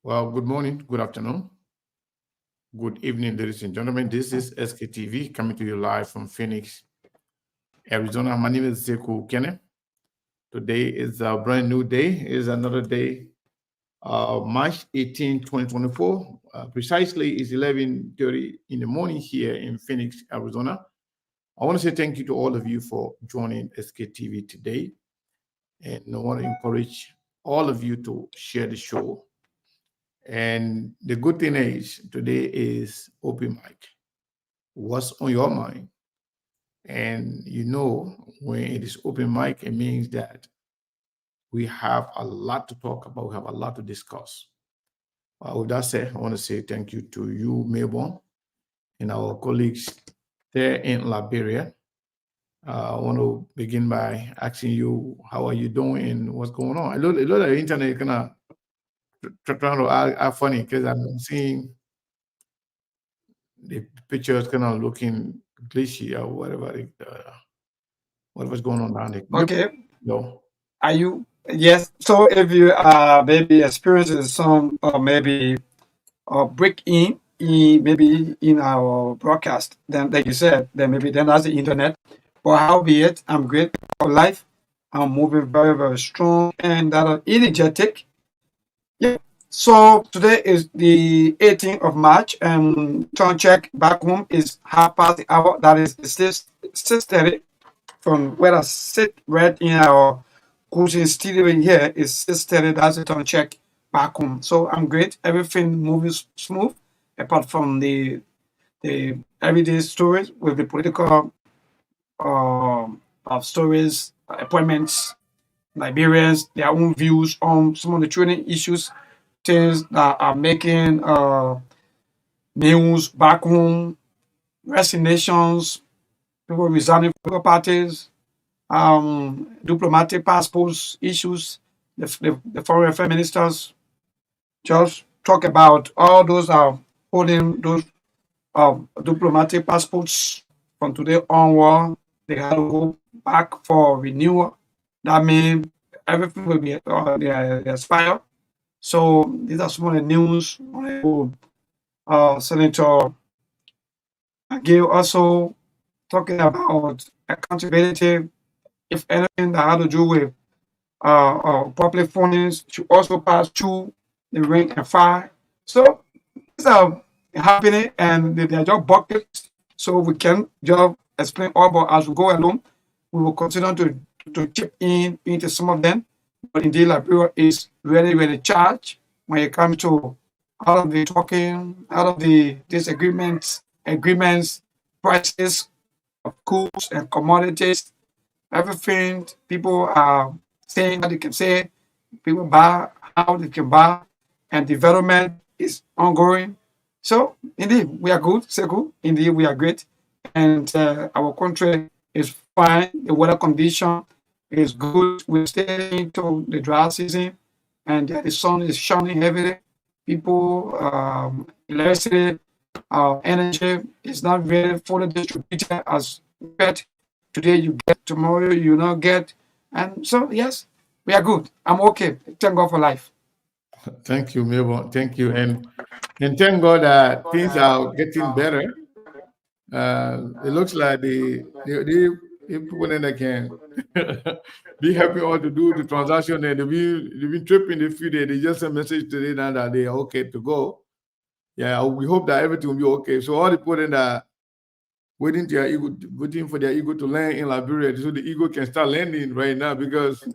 Well, good morning, good afternoon, good evening, ladies and gentlemen. This is SKTV coming to you live from Phoenix, Arizona. My name is Zeku Kenneth. Today is a brand new day, is another day, March 18, 2024. Precisely is 11:30 in the morning here in Phoenix, Arizona. I want to say thank you to all of you for joining SKTV today. And I want to encourage all of you to share the show. And the good thing is, today is open mic. What's on your mind? And when it is open mic, it means that we have a lot to talk about, we have a lot to discuss. With that said, I want to say thank you to you, Melbourne, and our colleagues there in Liberia. I want to begin by asking you, how are you doing and what's going on? A lot of the internet kind of trying to act funny because I'm seeing the pictures kind of looking glitchy or whatever. Whatever's going on down there. Okay. No. Are you? Yes. So if you maybe experiencing some maybe break maybe in our broadcast, then like you said, then maybe then that's the internet. But how be it? I'm great for life. I'm moving very very strong and that are energetic. Yeah. So today is the 18th of March, and time check back home is half past the hour. That is 6:30 from where I sit right in our coaching studio here is 6:30. That's the time check back home. So I'm great. Everything moving smooth, apart from the everyday stories with the political of stories, appointments, Liberians, their own views on some of the training issues, things that are making news back home, resignations, people resigning from political parties, diplomatic passports issues, the foreign affairs ministers just talk about all those are holding those diplomatic passports from today onward. They have to go back for renewal. That means everything will be they expire. So these are some of the news. Senator Gil also talking about accountability. If anything that had to do with public fundings should also pass through the rank and file. So these are happening and they are just buckets. So we can just explain all, but as we go along, we will continue to chip in into some of them. But indeed, Liberia is really, really charged when it comes to all of the talking, all of the disagreements, agreements, prices of goods and commodities, everything people are saying what they can say, people buy how they can buy, and development is ongoing. So indeed, we are good, say good. Indeed, we are great, and our country is fine. The weather condition is good. We're still into the dry season, and the sun is shining heavily. People, electricity, energy is not very fully distributed as yet. Today you get, tomorrow you not get. And so, yes, we are good. I'm okay. Thank God for life. Thank you, Melbourne. Thank you. And thank God that things are getting better. It looks like the people in there can be helping all to do the transaction and they've been tripping a few days. They just sent a message today now that they are okay to go. Yeah, we hope that everything will be okay. So all the people in that waiting for their ego to land in Liberia so the ego can start landing right now because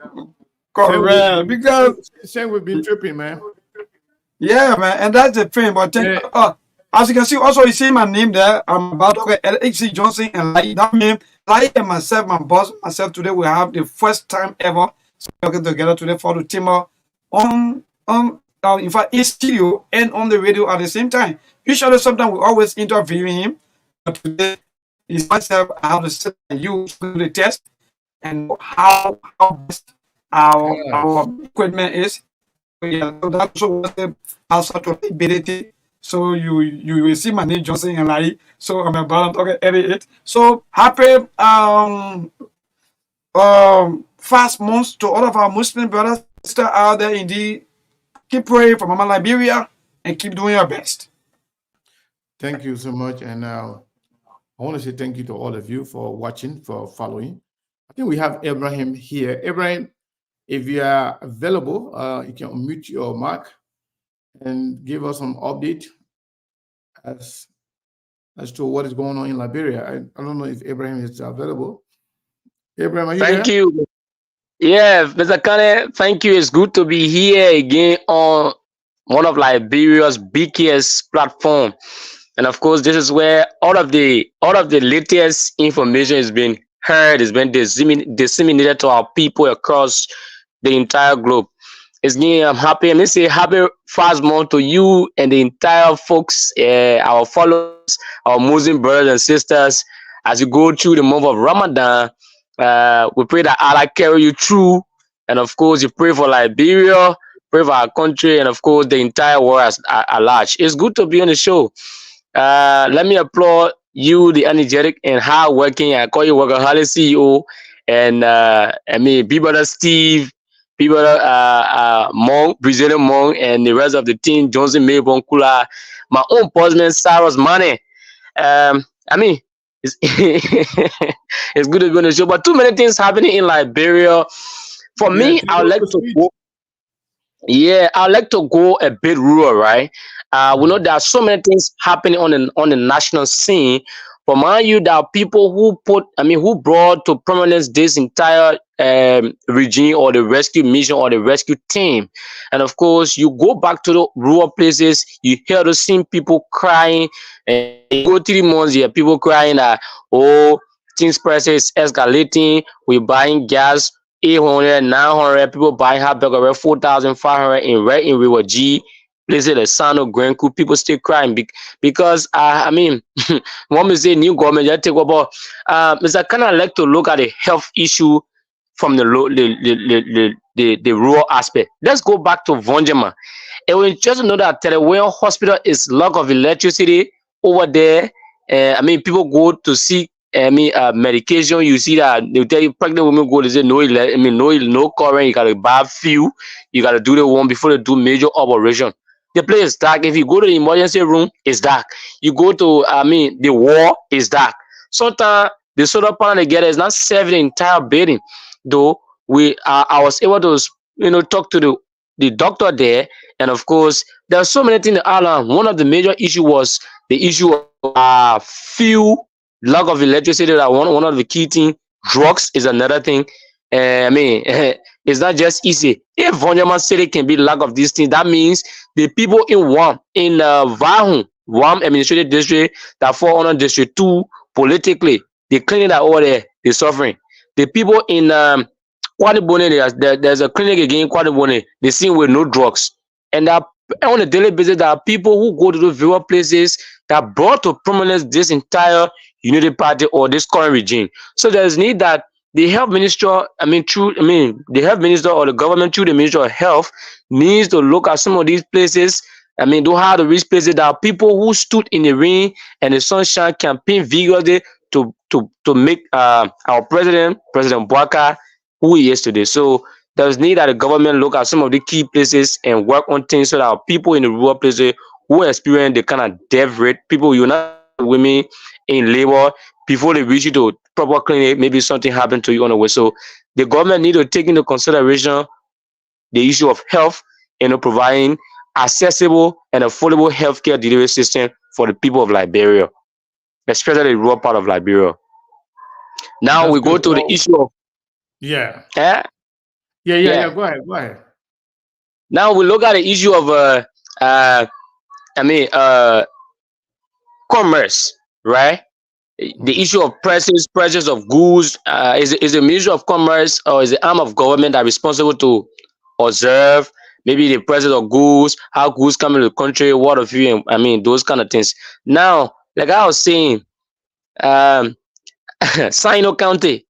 Correct. Because, Shane we've been tripping, man. yeah, man, and that's the thing. But thank Yeah, as you can see, also you see my name there. I'm about to HC Johnson and Lai. That means Lai and myself, my boss, myself today we have the first time ever working together today for the team on in fact in studio and on the radio at the same time. Usually sometimes we always interview him, but today it's myself. I have to sit and use to do the test and how best our yes. equipment is. So, yeah, so that's also was the answer to ability. So you will see my name Johnson and Lai. So I'm about to edit it. So happy fast months to all of our Muslim brothers and sisters out there. Indeed, Keep praying for Mama Liberia and keep doing your best. Thank you so much. And I want to say thank you to all of you for watching, for following. I think we have Abraham here. Abraham, if you are available, you can unmute your mic and give us some update as to what is going on in Liberia. I don't know if Abraham is available. Abraham, are you Thank there? you. Yeah, Mr. Kane, thank you. It's good to be here again on one of Liberia's biggest platform. And of course, this is where all of the latest information is being heard, is being disseminated to our people across the entire globe. It's me. I'm happy. Let me say happy fast month to you and the entire folks, our followers, our Muslim brothers and sisters. As you go through the month of Ramadan, we pray that Allah carry you through, and of course, you pray for Liberia, pray for our country, and of course, the entire world at large. It's good to be on the show. Let me applaud you, the energetic and hardworking. I call you Workaholic CEO, and I mean, Big Brother Steve, Big Brother Monk, Brazilian Monk, and the rest of the team, Johnson, Mayborn, Kula, my own postman, Cyrus Money. I mean, it's, it's good to be on the show, but too many things happening in Liberia. For Yeah, me, take I would us like to to speech. go. Yeah, I like to go a bit rural, right? We know Mhm. there are so many things happening on the national scene. But mind you, there are people who brought to prominence this entire regime or the rescue mission or the rescue team. And of course, you go back to the rural places, you hear the same people crying, and you go 3 months, you hear people crying that, oh, things prices escalating, we're buying gas 800, 900, people buying hot dog around 4,500 in River G, places like Sano, Grand Coup, people still crying because, I mean, one may say new government, you take about, Mr. Kind of like to look at the health issue from the rural aspect. Let's go back to Vonjama. And we just know that Telewayan Hospital is lack of electricity over there. I mean, people go to seek medication. You see that they tell you pregnant women go. They say no current. You gotta buy few. You gotta do the one before they do major operation. The place is dark. If you go to the emergency room, it's dark. You go to the wall is dark. Sometimes the solar panel they get is not serving the entire building. Though I was able to talk to the doctor there, and of course there are so many things in Ireland. One of the major issue was the issue of fuel, lack of electricity. That one of the key thing. Drugs is another thing. I mean, it's not just easy. If Vonjaman City can be lack of these things, that means the people in Wam administrative district that fall under district 2 politically, they cleaning that over there, they're suffering. The people in Kwadibone, there's a clinic again in Kwadibone, they see with no drugs. And that on a daily basis, there are people who go to those various places that brought to prominence this entire unity party or this current regime. So there's need that the health minister, the health minister or the government through the minister of health needs to look at some of these places. Do how to reach places that are people who stood in the rain and the sunshine campaign vigorously to make our President Bwaka, who he is today. So there's need that the government look at some of the key places and work on things so that our people in the rural places who experience the kind of death rate, people you not women in labor before they reach you to proper clinic, maybe something happened to you on the way. So the government need to take into consideration the issue of health and providing accessible and affordable healthcare delivery system for the people of Liberia, especially the rural part of Liberia. Now That's we go good. to the Well, issue of yeah. eh, Yeah. yeah. Go ahead. Go ahead. Now we look at the issue of uh I mean commerce, right? The Mhm. issue of prices of goods, is the Ministry of Commerce or is the arm of government that responsible to observe maybe the prices of goods, how goods come into the country, what of you, and those kind of things. Now, like I was saying, um, Sino County,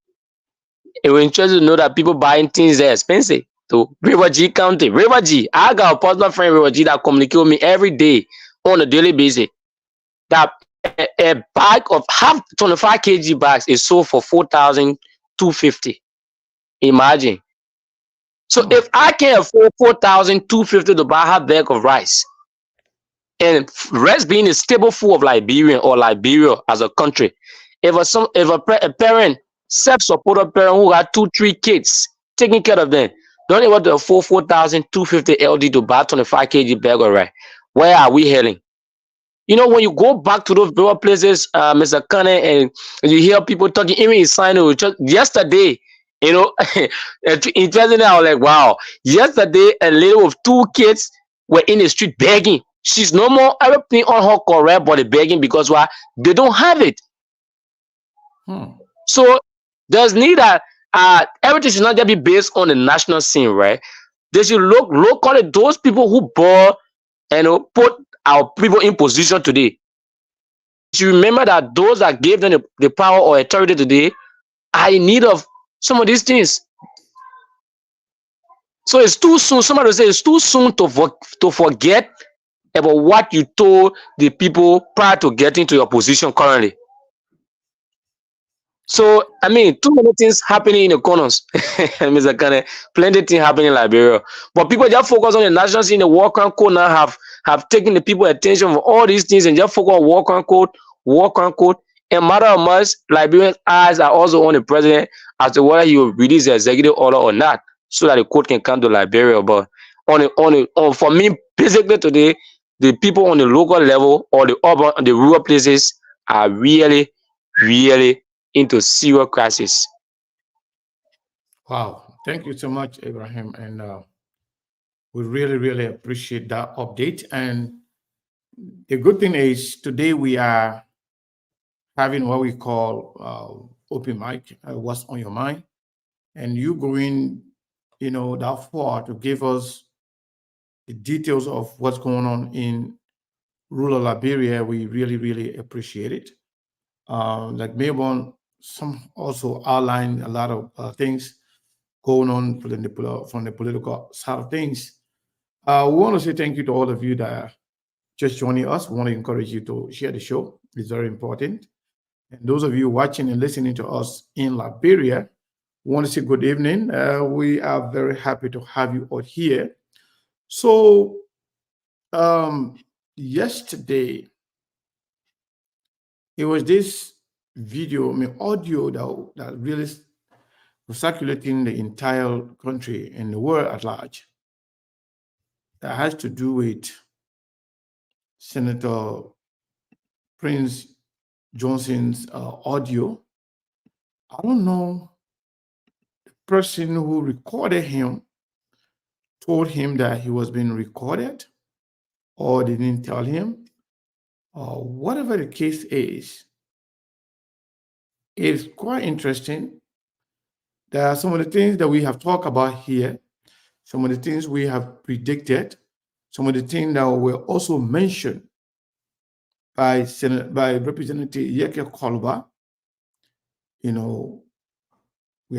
it was interesting to know that people buying things are expensive. So River G County, River G, I got a personal friend River G that communicate with me every day on a daily basis. That a bag of half 25 kg bags is sold for 4,250. Imagine. So if I can afford 4,250 to buy her bag of rice, and rice being a staple food of Liberia or Liberia as a country, if a parent, self-supported parent who got 2, 3 kids taking care of them, don't able to afford 4,250 LD to buy 25 kg bag of rice, where are we heading? You know, when you go back to those rural places, Mr. Kane, and you hear people talking, even in sign yesterday, you know, interestingly, I was like, wow, yesterday, a lady with 2 kids were in the street begging. She's no more everything on her correct, but the begging because why? They don't have it. So there's need that everything should not just be based on the national scene, right? They should look locally, those people who bought and put our people in position today. You remember that those that gave them the power or authority today are in need of some of these things. So it's too soon. Somebody will say it's too soon to forget about what you told the people prior to getting to your position currently. So I mean, too many things happening in the corners, Mr. Kane. Plenty things happening in Liberia, but people just focus on the national scene. The war crime code now have taken the people attention for all these things and just focus on war crime code, war crime code. And matter of much, Liberians' eyes are also on the president as to whether he will release the executive order or not, so that the court can come to Liberia. But for me, basically today, the people on the local level or the urban, the rural places are really, really into serious crisis. Wow. Thank you so much, Abraham. And we really, really appreciate that update. And the good thing is today we are having what we call open mic, what's on your mind. And you going, that far to give us the details of what's going on in rural Liberia. We really, really appreciate it. Like Melbourne, some also outline a lot of things going on from the political side of things. We want to say thank you to all of you that are just joining us. We want to encourage you to share the show. It's very important. And those of you watching and listening to us in Liberia, we want to say good evening. We are very happy to have you all here. So, yesterday, it was this video, audio that really was circulating the entire country and the world at large. That has to do with Senator Prince Johnson's audio. I don't know, the person who recorded him told him that he was being recorded, or they didn't tell him, or whatever the case is. It's quite interesting. There are some of the things that we have talked about here, some of the things we have predicted, some of the things that were also mentioned by Representative Yeke Kolba. We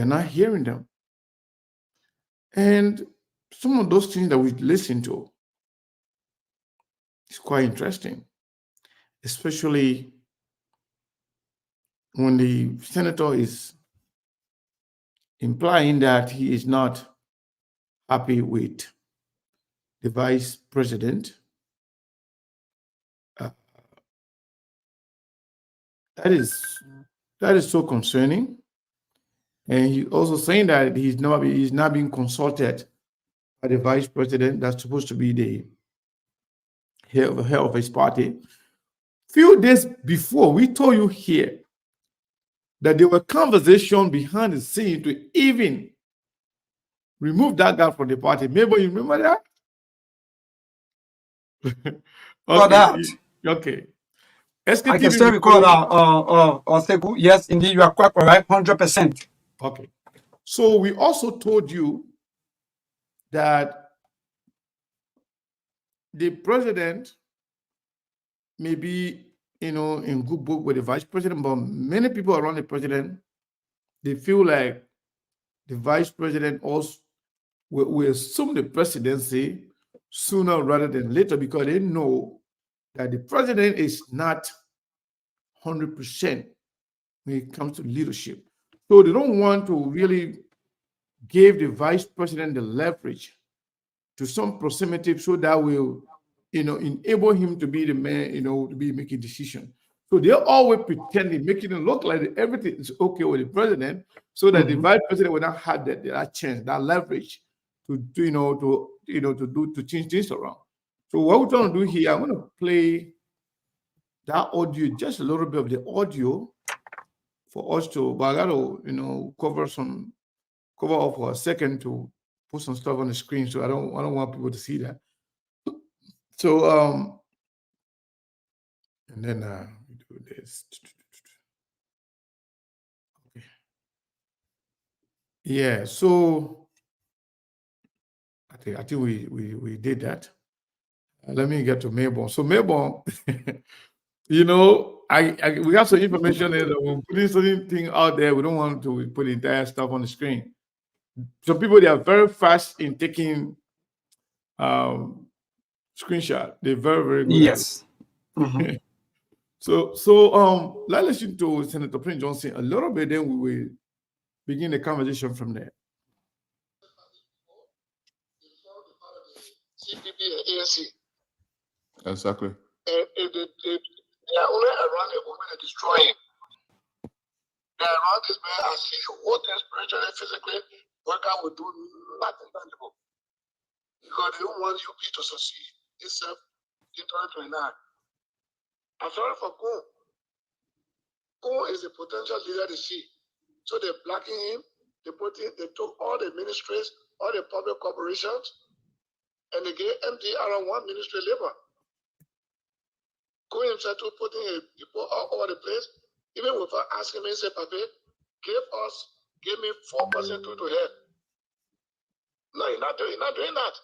are not hearing them. And some of those things that we listen to is quite interesting, especially when the senator is implying that he is not happy with the vice president. That is so concerning. And he's also saying that he's not being consulted by the vice president that's supposed to be the head of his party. Few days before, we told you here that there were conversations behind the scene to even remove that guy from the party. Maybe you remember that? For that, Okay. I can still recall that. Yes, indeed, you are quite correct, 100%. Okay. So we also told you that the president may be, in good book with the vice president, but many people around the president, they feel like the vice president also will assume the presidency sooner rather than later, because they know that the president is not 100% when it comes to leadership. So they don't want to really gave the vice president the leverage to some proximity so that will, enable him to be the man, to be making decision. So they're always pretending, making it look like everything is okay with the president, so that the vice president will not have that chance, that leverage to change things around. So what we're trying to do here, I'm going to play that audio, just a little bit of the audio for us to, but I got to, cover off for a second to put some stuff on the screen. So I don't want people to see that. So, and then we do this. Okay. Yeah. So I think we did that. Let me get to Melbourne. So Melbourne, we got some information there that when putting something out there, we don't want to put the entire stuff on the screen. Some people, they are very fast in taking screenshot. They're very, very good Yes. at it. So let's listen to Senator Prince Johnson a little bit, then we will begin the conversation from there. CPP and ANC. Exactly. And they are only around the woman and destroying. They are around this man as if what spiritually, physically, worker will do nothing tangible. Because they don't want UP to succeed itself in 2029. I'm sorry for Kuhn. Kuhn is a potential leader they see. So they're blocking him. They took all the ministries, all the public corporations, and they gave MDR one ministry labor. Kuhn himself to putting people all over the place, even without asking me, say, Pape, give me 4% to head. No, you're not doing that.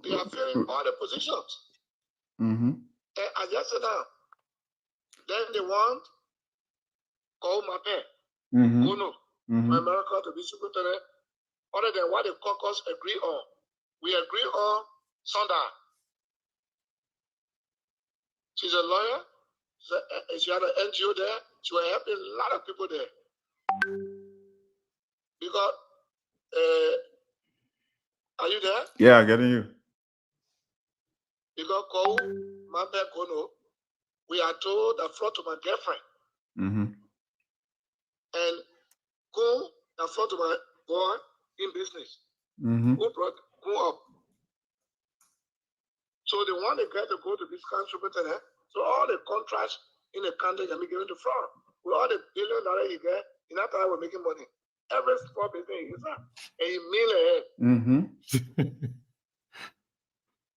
They are filling all the positions. And I just said now, then they want call Mape, Kuno, for America to be superintendent, other than what the caucus agree on. We agree on Sonda. She's a lawyer. She had an NGO there. She was helping a lot of people there. Because, are you there? Yeah, getting you. Because Kou, Mape Kono, we are told that fraud to my girlfriend. And Kou, that fraud to my boy in business. Who brought Kou up? So they want the guy to go to this country, so all the contracts in the country can be given to fraud. With all the $1 billion he get, in that time we're making money. Every small business is that. And $1 million.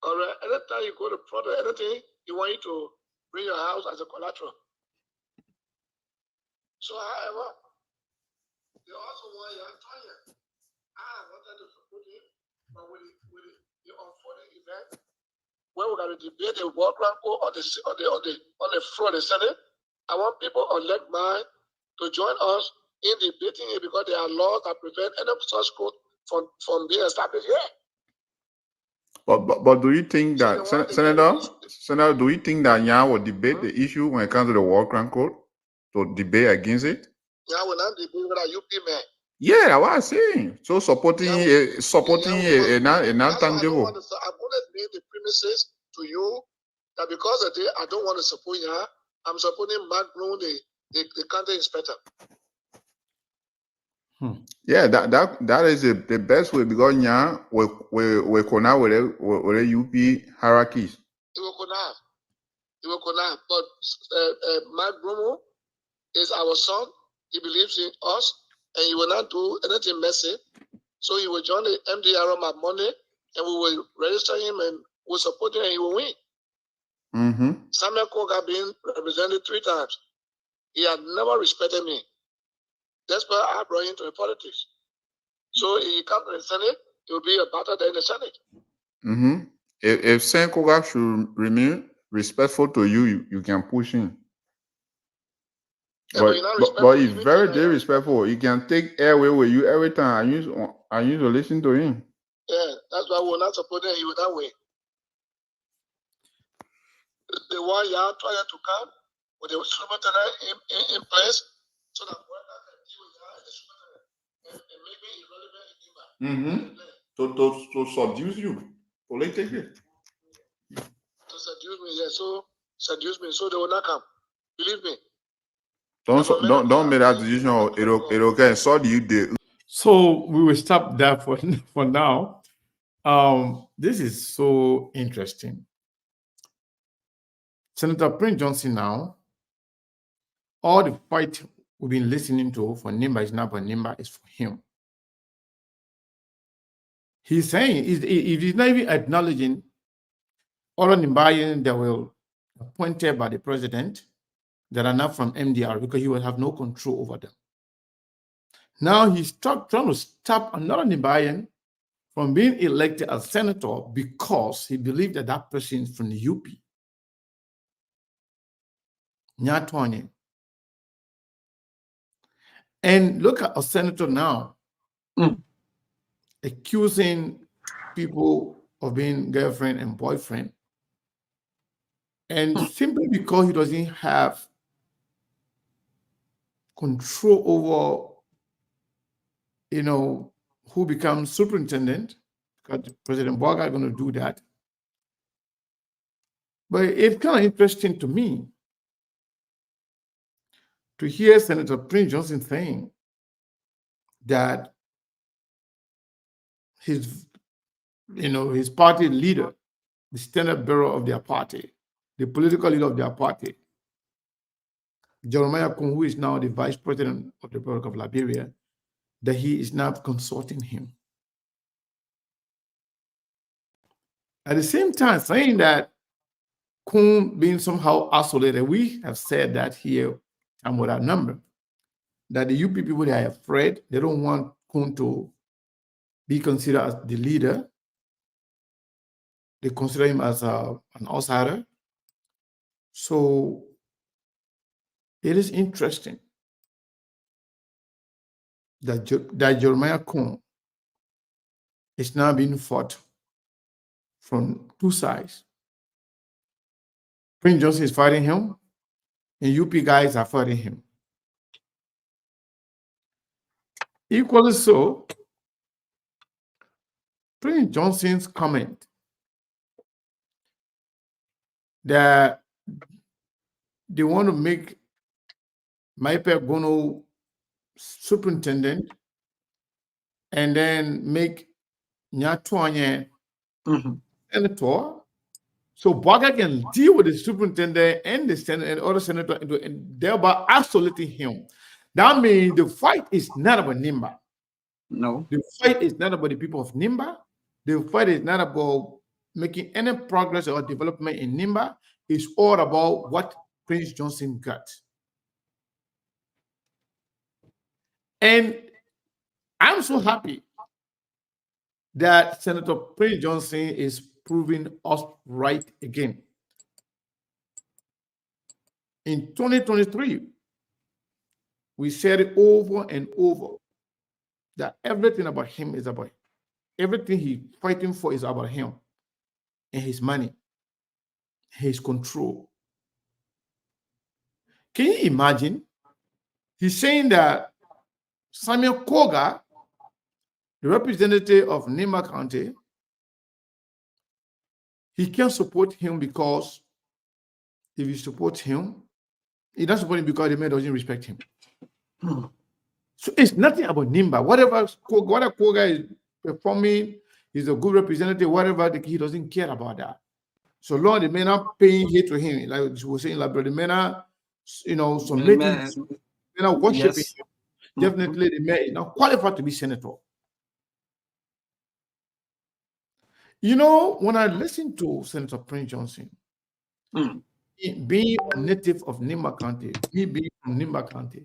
All right. Anytime you go to fraud or anything, you want you to bring your house as a collateral. So, however, they also want Antonia. I wanted to support him, but with the unfortunate event, when we're going to debate the World Ranko on the floor of the Senate, I want people elect mine to join us in debating it because there are laws that prevent any such code from being established here. But do you think that, Senator, do you think that Yan will debate the issue when it comes to the War Crime Code? To debate against it? Yan will not debate with a UP man. Yeah, what I'm saying. So supporting a non-tangible. I've always made the premises to you that because of I don't want to support Yan, I'm supporting Mark Bloom, the county inspector. Yeah, that is the best way because Yan we connect with the UP hierarchies. It will connect. But Mark Bloom is our son. He believes in us, and he will not do anything messy. So he will join the MDR on Monday, and we will register him and we'll support him, and he will win. Samuel Cook has been represented 3 times. He had never respected me. That's why I brought him to the politics. So he comes to the Senate, it will be a battle there in the Senate. If Sam Koga should remain respectful to you, you can push him. Yeah, but he's very disrespectful. He can take airway with you every time. I used to listen to him. Yeah, that's why we're not supporting you that way. The one you are trying to come with the superintendent in place so that workers can deal with and maybe irrelevant in Nimba. To seduce you politically. To seduce me, yeah. So seduce me, so they will not come. Believe me. Don't make that decision. It okay. So do you do? So we will stop that for now. This is so interesting. Senator Prince Johnson now, all the fight we've been listening to for Nimba is not for Nimba, it's for him. He's saying, he's not even acknowledging all of Nimbayans that were appointed by the president that are not from MDR because he will have no control over them. Now he's trying to stop another Nimbayan from being elected as senator because he believed that that person is from the UP. Nyatwanye. And look at a senator now accusing people of being girlfriend and boyfriend. And simply because he doesn't have control over, who becomes superintendent, because President Boga is going to do that. But it's kind of interesting to me to hear Senator Prince Johnson saying that his party leader, the standard bearer of their party, the political leader of their party, Jeremiah Kun, who is now the vice president of the Republic of Liberia, that he is not consulting him. At the same time, saying that Kun being somehow isolated, we have said that here, and with our number, that the UP people, they are afraid. They don't want Kun to be considered as the leader. They consider him as an outsider. So it is interesting that Jeremiah Kun is now being fought from two sides. Prince Johnson is fighting him, and UP guys are fighting him. Equally so, Prince Johnson's comment that they want to make Maipe Gono superintendent and then make Nyatwanye senator, so Boga can deal with the superintendent and the senator and other senator and thereby isolating him. That means the fight is not about Nimba. No. The fight is not about the people of Nimba. The fight is not about making any progress or development in Nimba. It's all about what Prince Johnson got. And I'm so happy that Senator Prince Johnson is proving us right again. In 2023, we said it over and over that everything about him is about him. Everything he's fighting for is about him and his money, his control. Can you imagine? He's saying that Samuel Koga, the representative of Nimba County, he can't support him because if he supports him, he doesn't support him because the man doesn't respect him. So it's nothing about Nimba. Whatever Koga is performing, he's a good representative, whatever, he doesn't care about that. So long the men are paying here to him, like we were saying, like the men are, submitting, men are worshiping him. Definitely the man is not qualified to be senator. When I listen to Senator Prince Johnson, being a native of Nimba County, me being from Nimba County,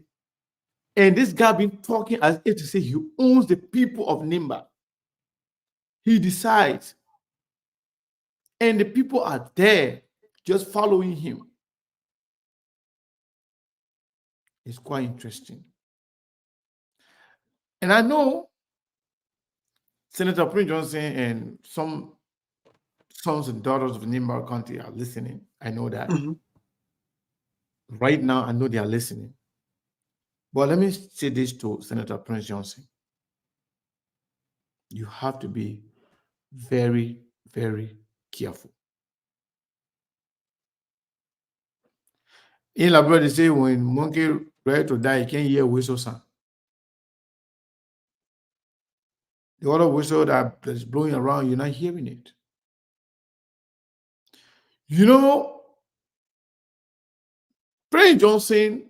and this guy been talking as if to say he owns the people of Nimba. He decides, and the people are there just following him. It's quite interesting. And I know Senator Prince Johnson and some sons and daughters of Nimba County are listening. I know that. Right now, I know they are listening. But let me say this to Senator Prince Johnson. You have to be very, very careful. In Liberia, they say when monkey ready to die, you can't hear whistle sound. The other whistle that is blowing around, you're not hearing it. You know, President Johnson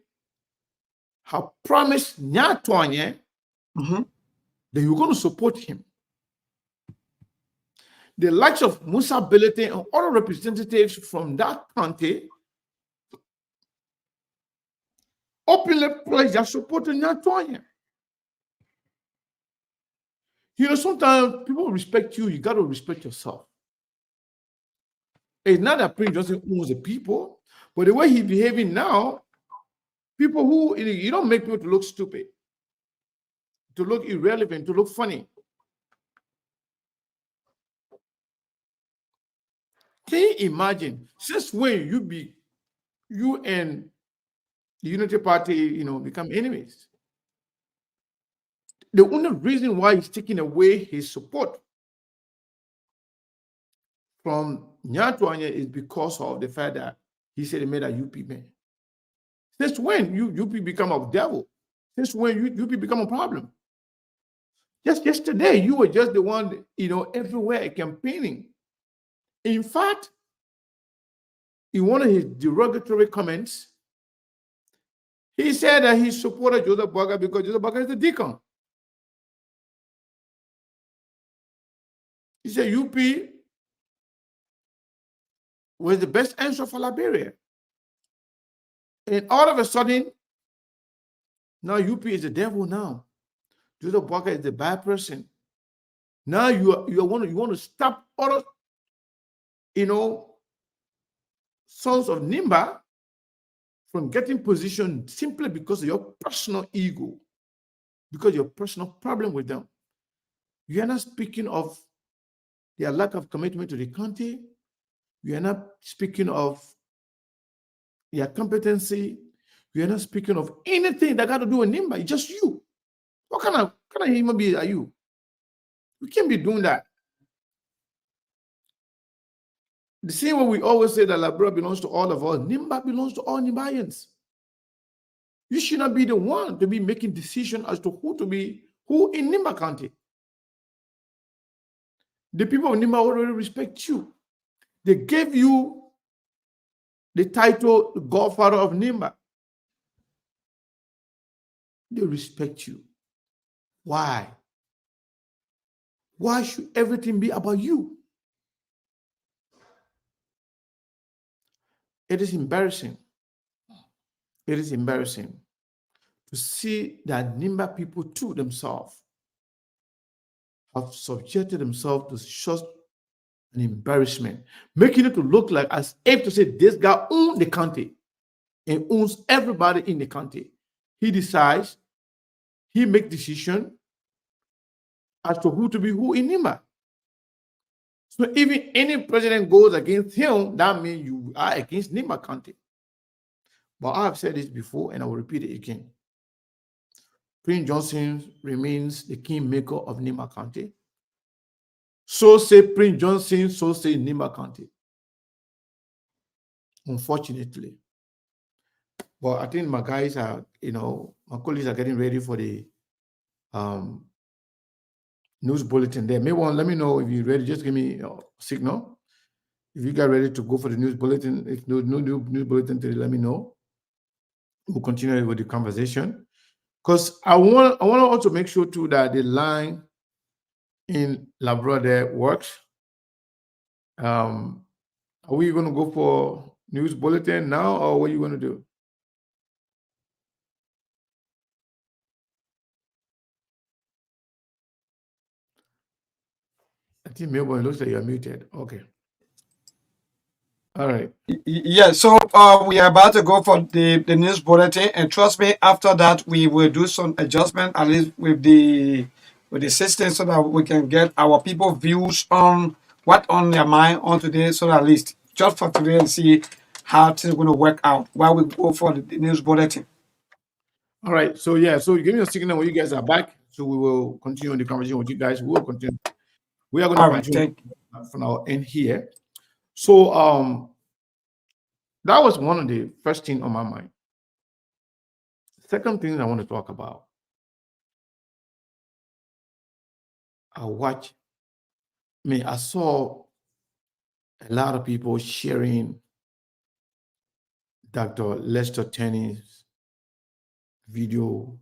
have promised Nyatwanye Mhm. that you're going to support him. The likes of Musa Belete and other representatives from that county openly pledge their support to Nyatwanye. You know, sometimes people respect you, you got to respect yourself. It's not that Prince Johnson owns the people, but the way he's behaving now, people who, you don't make people to look stupid, to look irrelevant, to look funny. Can you imagine, since when you and the Unity Party, you know, become enemies? The only reason why he's taking away his support from Nyatwanye is because of the fact that he said he made a UP man. Since when UP become a devil? Since when UP become a problem? Just yesterday, you were just the one, you know, everywhere campaigning. In fact, in one of his derogatory comments, he said that he supported Joseph Boaga because Joseph Boaga is the deacon. He said UP was the best answer for Liberia. And all of a sudden, now UP is the devil now. Joseph Boaga is the bad person. Now you want to stop other, you know, sons of Nimba from getting position simply because of your personal ego, because of your personal problem with them. You are not speaking of their lack of commitment to the country. You are not speaking of their competency. You are not speaking of anything that got to do with Nimba. It's just you. What kind of human being are you? We can't be doing that. The same way we always say that Liberia belongs to all of us, Nimba belongs to all Nimbayans. You should not be the one to be making decisions as to who in Nimba County. The people of Nimba already respect you. They gave you the title Godfather of Nimba. They respect you. Why? Why should everything be about you? It is embarrassing. It is embarrassing to see that Nimba people too themselves have subjected themselves to such an embarrassment, making it to look like as if to say this guy owns the country and owns everybody in the country. He decides, he makes decision as to who to be who in Nimba. So even any president goes against him, that means you are against Nimba County. But I have said this before and I will repeat it again. Prince Johnson remains the kingmaker of Nimba County. So say Prince Johnson, so say Nimba County. Unfortunately. But I think my guys are, you know, my colleagues are getting ready for the news bulletin there. Maybe let me know if you're ready. Just give me a signal. If you get ready to go for the news bulletin, if no news bulletin today, let me know. We'll continue with the conversation. Because I want to also make sure too that the line in Liberia there works. Are we going to go for news bulletin now, or what are you going to do? I think Melbourne, looks like you're muted. Okay. All right. Yeah, so we are about to go for the news bulletin, and trust me, after that we will do some adjustment at least with the system so that we can get our people views on what on their mind on today, so that at least just for today and see how things going to work out while we go for the news bulletin. All right. So yeah, so give me a signal when you guys are back. So we will continue the conversation with you guys. We will continue. We are going All to right, continue thank from our end here. So that was one of the first thing on my mind. Second thing I want to talk about. I saw a lot of people sharing Dr. Lester Tenney's video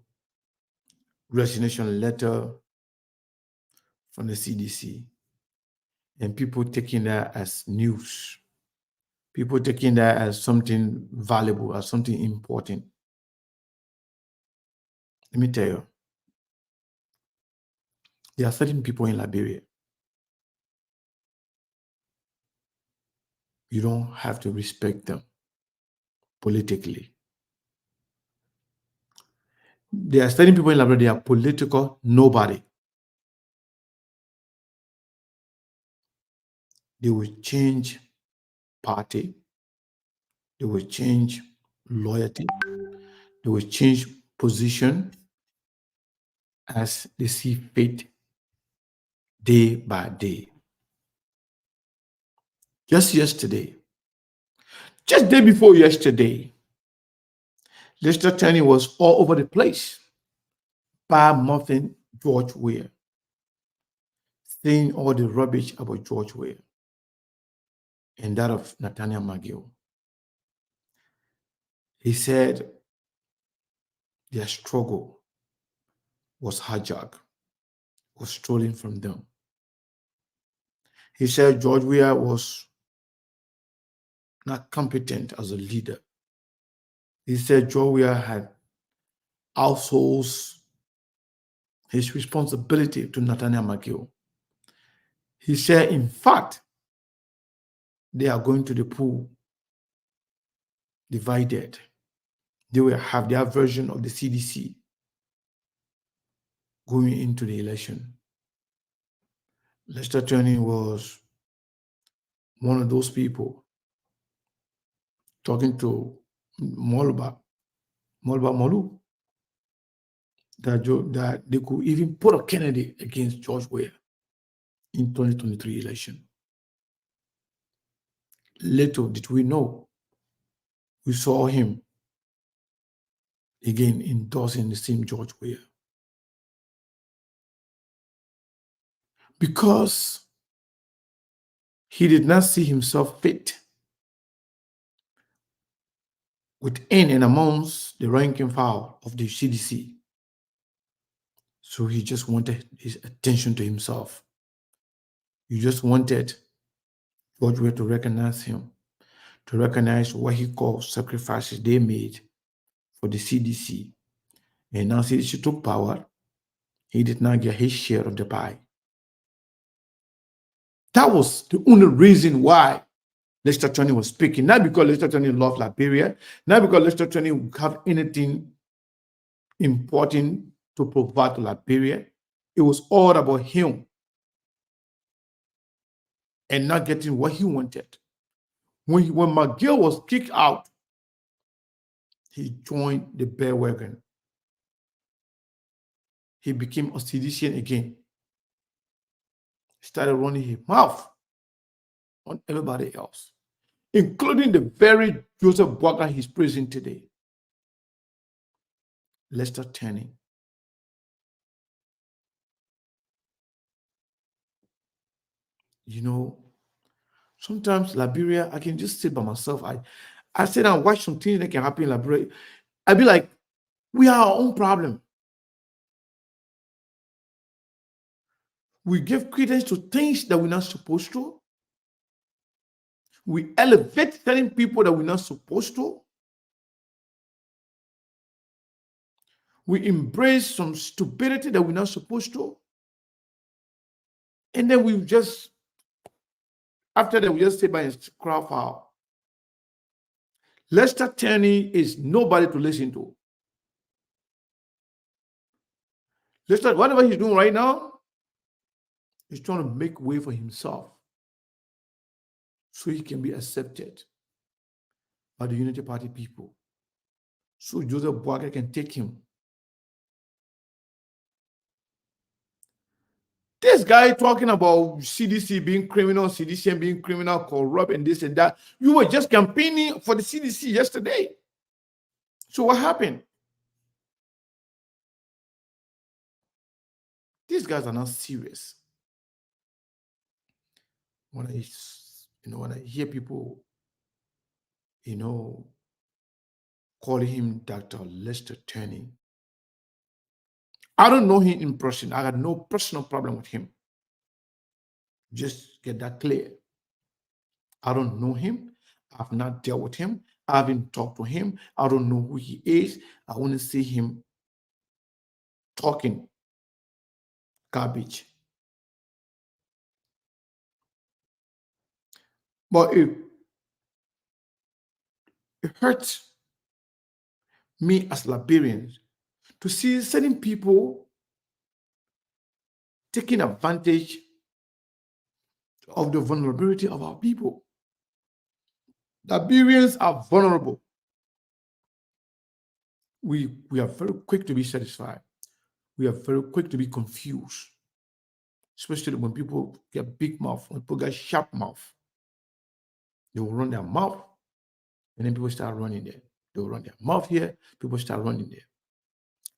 resignation letter from the CDC, and people taking that as news, people taking that as something valuable, as something important. Let me tell you, there are certain people in Liberia. You don't have to respect them politically. There are certain people in Liberia, they are political nobody. They will change party. They will change loyalty. They will change position as they see fit day by day. Just day before yesterday, Lester Tenney was all over the place, bad-mouthing George Weah, saying all the rubbish about George Weah and that of Nathaniel McGill. He said their struggle was hijacked, was stolen from them. He said George Weah was not competent as a leader. He said George Weah had outsourced his responsibility to Nathaniel McGill. He said, in fact, they are going to the pool divided. They will have their version of the CDC going into the election. Lester Tenney was one of those people talking to Molu, that they could even put a candidate against George Weah in 2023 election. Little did we know, we saw him again endorsing the same George Weah. Because he did not see himself fit within and amongst the rank and file of the CDC. So he just wanted his attention to himself. He just wanted George Weah to recognize him, to recognize what he called sacrifices they made for the CDC. And now CDC took power. He did not get his share of the pie. That was the only reason why Lester Tenney was speaking. Not because Lester Tenney loved Liberia, not because Lester Tenney would have anything important to provide to Liberia. It was all about him and not getting what he wanted. When McGill was kicked out, he joined the bear wagon. He became a CDCian again. Started running his mouth on everybody else, including the very Joseph Boakai he's praising today. Lester Tenney. You know, sometimes Liberia, I can just sit by myself. I sit and watch some things that can happen in Liberia. I'd be like, we are our own problem. We give credence to things that we're not supposed to. We elevate certain people that we're not supposed to. We embrace some stupidity that we're not supposed to. And then we just, after that, we just sit by and cry foul. Lester Tenney is nobody to listen to. Lester, whatever he's doing right now, he's trying to make way for himself so he can be accepted by the Unity Party people. So Joseph Boakai can take him. This guy talking about CDC being criminal, CDC being criminal, corrupt, and this and that. You were just campaigning for the CDC yesterday. So what happened? These guys are not serious. When I hear people, calling him Dr. Lester Turney, I don't know him in person. I had no personal problem with him. Just get that clear. I don't know him. I've not dealt with him. I haven't talked to him. I don't know who he is. I want to see him talking garbage. But it hurts me as Liberians to see certain people taking advantage of the vulnerability of our people. Liberians are vulnerable. We are very quick to be satisfied. We are very quick to be confused, especially when people get big mouth, when people get sharp mouth. They will run their mouth, and then people start running there. They will run their mouth here, people start running there.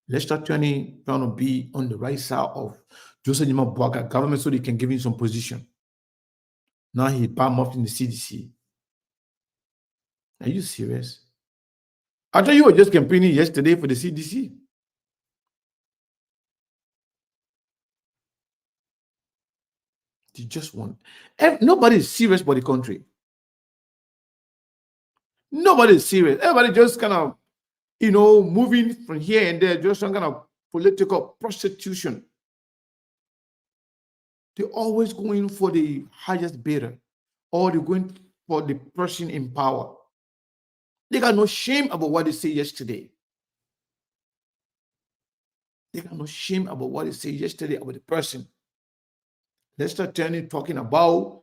Lester Turney trying to be on the right side of Joseph Nimba Boakai government so they can give him some position. Now he bam up in the CDC. Are you serious? I thought you were just campaigning yesterday for the CDC. You just want. Nobody is serious for the country. Nobody is serious. Everybody just kind of, moving from here and there, just some kind of political prostitution. They're always going for the highest bidder, or they're going for the person in power. They got no shame about what they said yesterday. They got no shame about what they said yesterday about the person. Lester Turney talking about,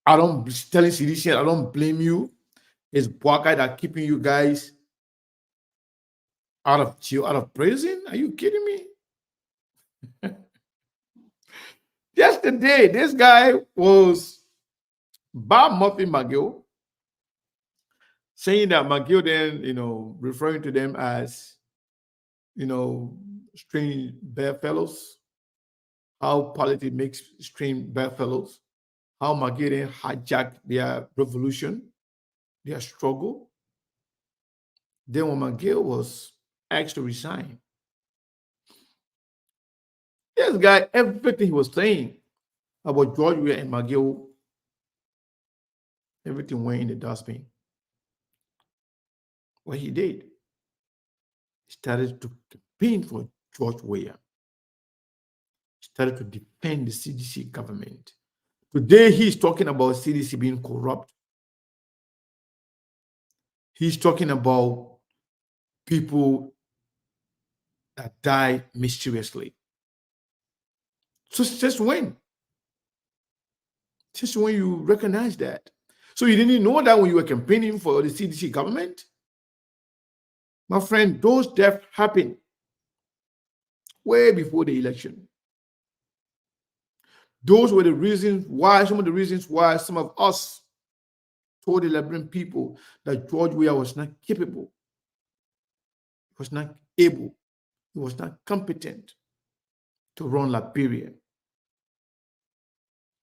telling CDC, I don't blame you. It's Boakai that keeping you guys out of jail, out of prison. Are you kidding me? Yesterday, this guy was Bob Murphy McGill, saying that McGill then, referring to them as, strange bedfellows, how politics makes strange bedfellows, how McGill then hijacked their revolution, their struggle. Then when McGill was asked to resign, this guy, everything he was saying about George Weah and McGill, everything went in the dustbin. What he did, he started to campaign for George Weah. He started to defend the CDC government. Today, he's talking about CDC being corrupt. He's talking about people that died mysteriously. So since when? Since when you recognize that? So you didn't know that when you were campaigning for the CDC government? My friend, those deaths happened way before the election. Those were the reasons why, some of the reasons why some of us told the Liberian people that George Weah was not capable, he was not able, he was not competent to run Liberia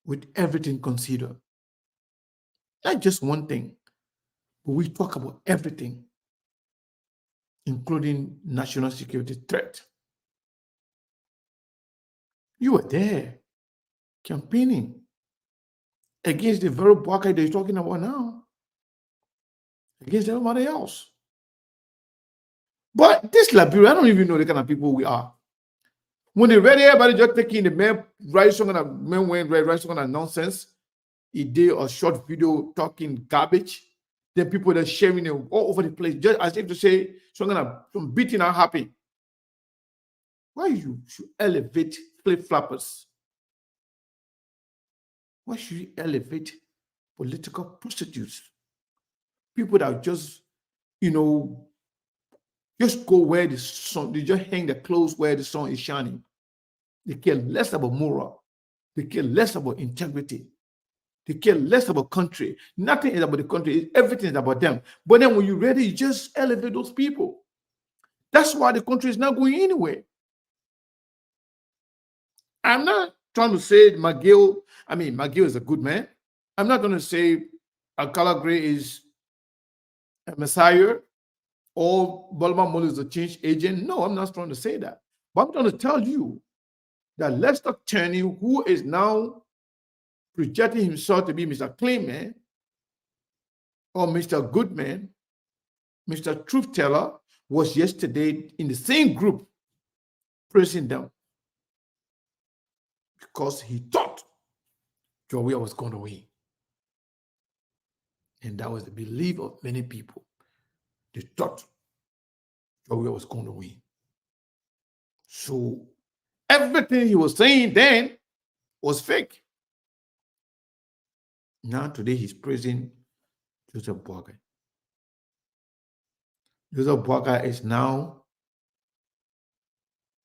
with everything considered. Not just one thing, but we talk about everything, including national security threat. You were there campaigning against the very Boakai they're talking about now, against everybody else. But this Liberia, I don't even know the kind of people we are. When they read everybody just taking the men write some kind of men write some kind of nonsense, he did a short video talking garbage. Then people that sharing it all over the place, just as if to say some beating are happy. Why you should elevate flip-floppers? Why should you elevate political prostitutes? People that just, just go where the sun, they just hang their clothes where the sun is shining. They care less about moral. They care less about integrity. They care less about country. Nothing is about the country. Everything is about them. But then when you're ready, you just elevate those people. That's why the country is not going anywhere. I'm not trying to say McGill is a good man. I'm not going to say Alcala Gray is a messiah or Bolman Molo is a change agent. No, I'm not trying to say that. But I'm trying to tell you that Lester Turney, who is now projecting himself to be Mr. Clean or Mr. Goodman, Mr. Truth Teller, was yesterday in the same group praising them because he thought Joey was going to win. And that was the belief of many people. They thought Joey was going to win. So everything he was saying then was fake. Now today he's praising Joseph Boakai. Joseph Boakai is now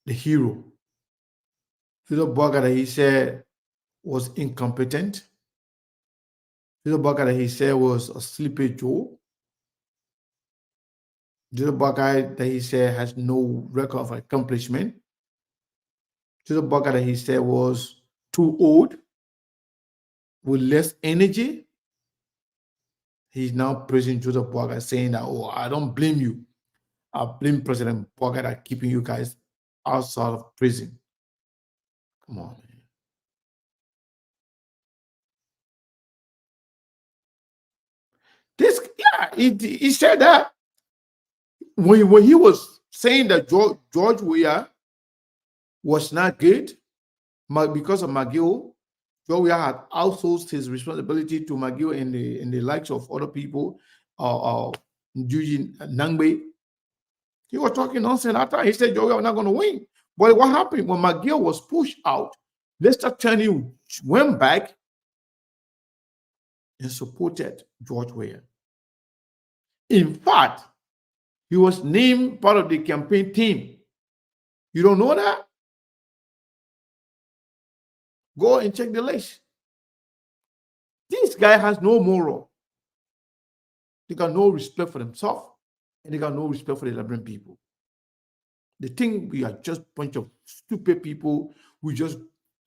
the hero. Joseph Boakai that he said was incompetent. Joseph Boakai that he said was a sleepy Joe. Joseph Boakai that he said has no record of accomplishment. Joseph Boakai that he said was too old, with less energy. He's now praising Joseph Boakai, saying that, oh, I don't blame you. I blame President Boakai that keeping you guys outside of prison. Come on, man. He said that when he was saying that George Weah was not good because of McGill, George Weah had outsourced his responsibility to McGill and the likes of other people, Eugene Nangbe. He was talking nonsense after he said George Weah was not going to win. But what happened when McGill was pushed out? Lester Turney went back and supported George Weah. In fact, he was named part of the campaign team. You don't know that? Go and check the list. This guy has no moral. They got no respect for themselves, and they got no respect for the Liberian people. They think we are just a bunch of stupid people. We just,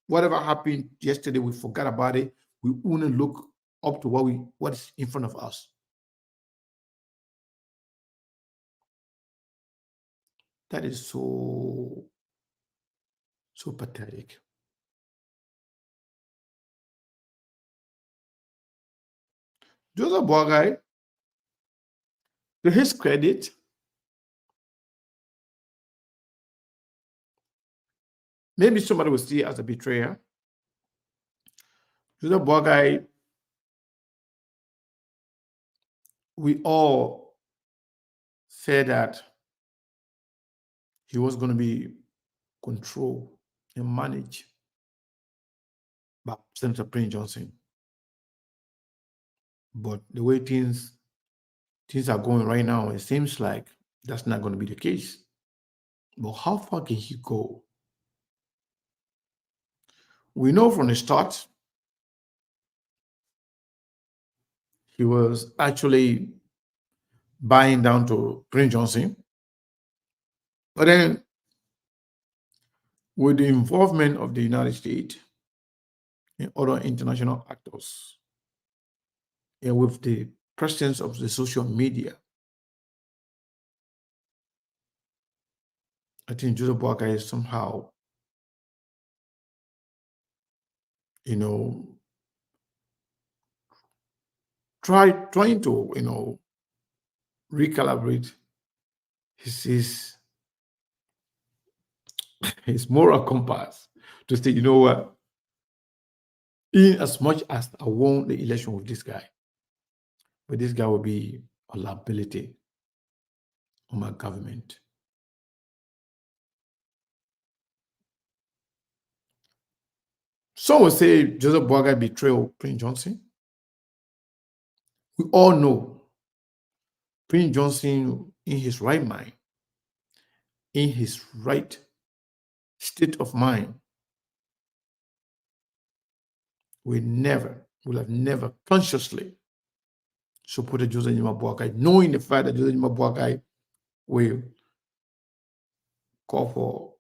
whatever happened yesterday, we forgot about it. We only look up to what is in front of us. That is so pathetic. Joseph Boakai, to his credit, maybe somebody will see it as a betrayer. Joseph Boakai, we all said that he was going to be controlled and managed by Senator Prince Johnson. But the way things are going right now, it seems like that's not going to be the case. But how far can he go? We know from the start he was actually buying down to Prince Johnson. But then with the involvement of the United States and other international actors, and with the presence of the social media, I think Joseph Boakai is somehow, trying to, recalibrate his moral compass to say, you know what, in as much as I won the election with this guy, but this guy will be a liability on my government. Some will say Joseph Boakai betrayed Prince Johnson. We all know Prince Johnson, in his right mind, in his right state of mind, will have never consciously supported Joseph Nimba Boakai, knowing the fact that Joseph Nimba Boakai will call for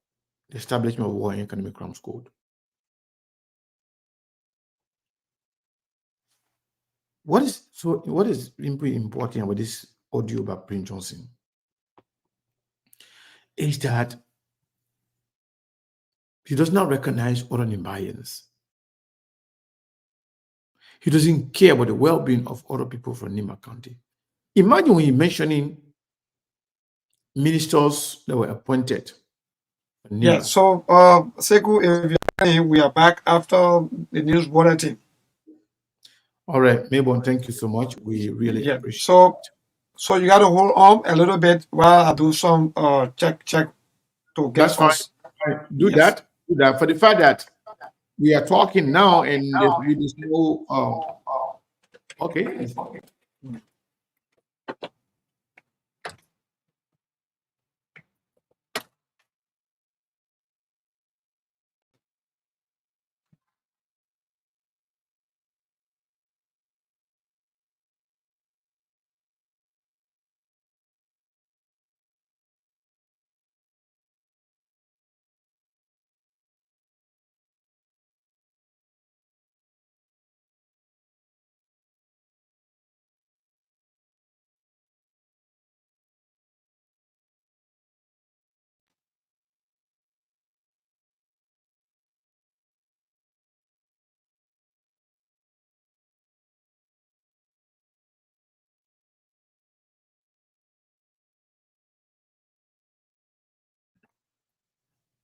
the establishment of war and economic crimes code. What is really important about this audio about Prince Johnson is that he does not recognize other Nimbayans. He doesn't care about the well-being of other people from Nimba County. Imagine when he's mentioning ministers that were appointed. Yeah, so Sekou, if you're ready, we are back after the news bulletin. All right, Mabon, thank you so much. We really appreciate it. So you got to hold on a little bit while I do some check to get That's fine. Do that. For the fact that we are talking now and there's no okay.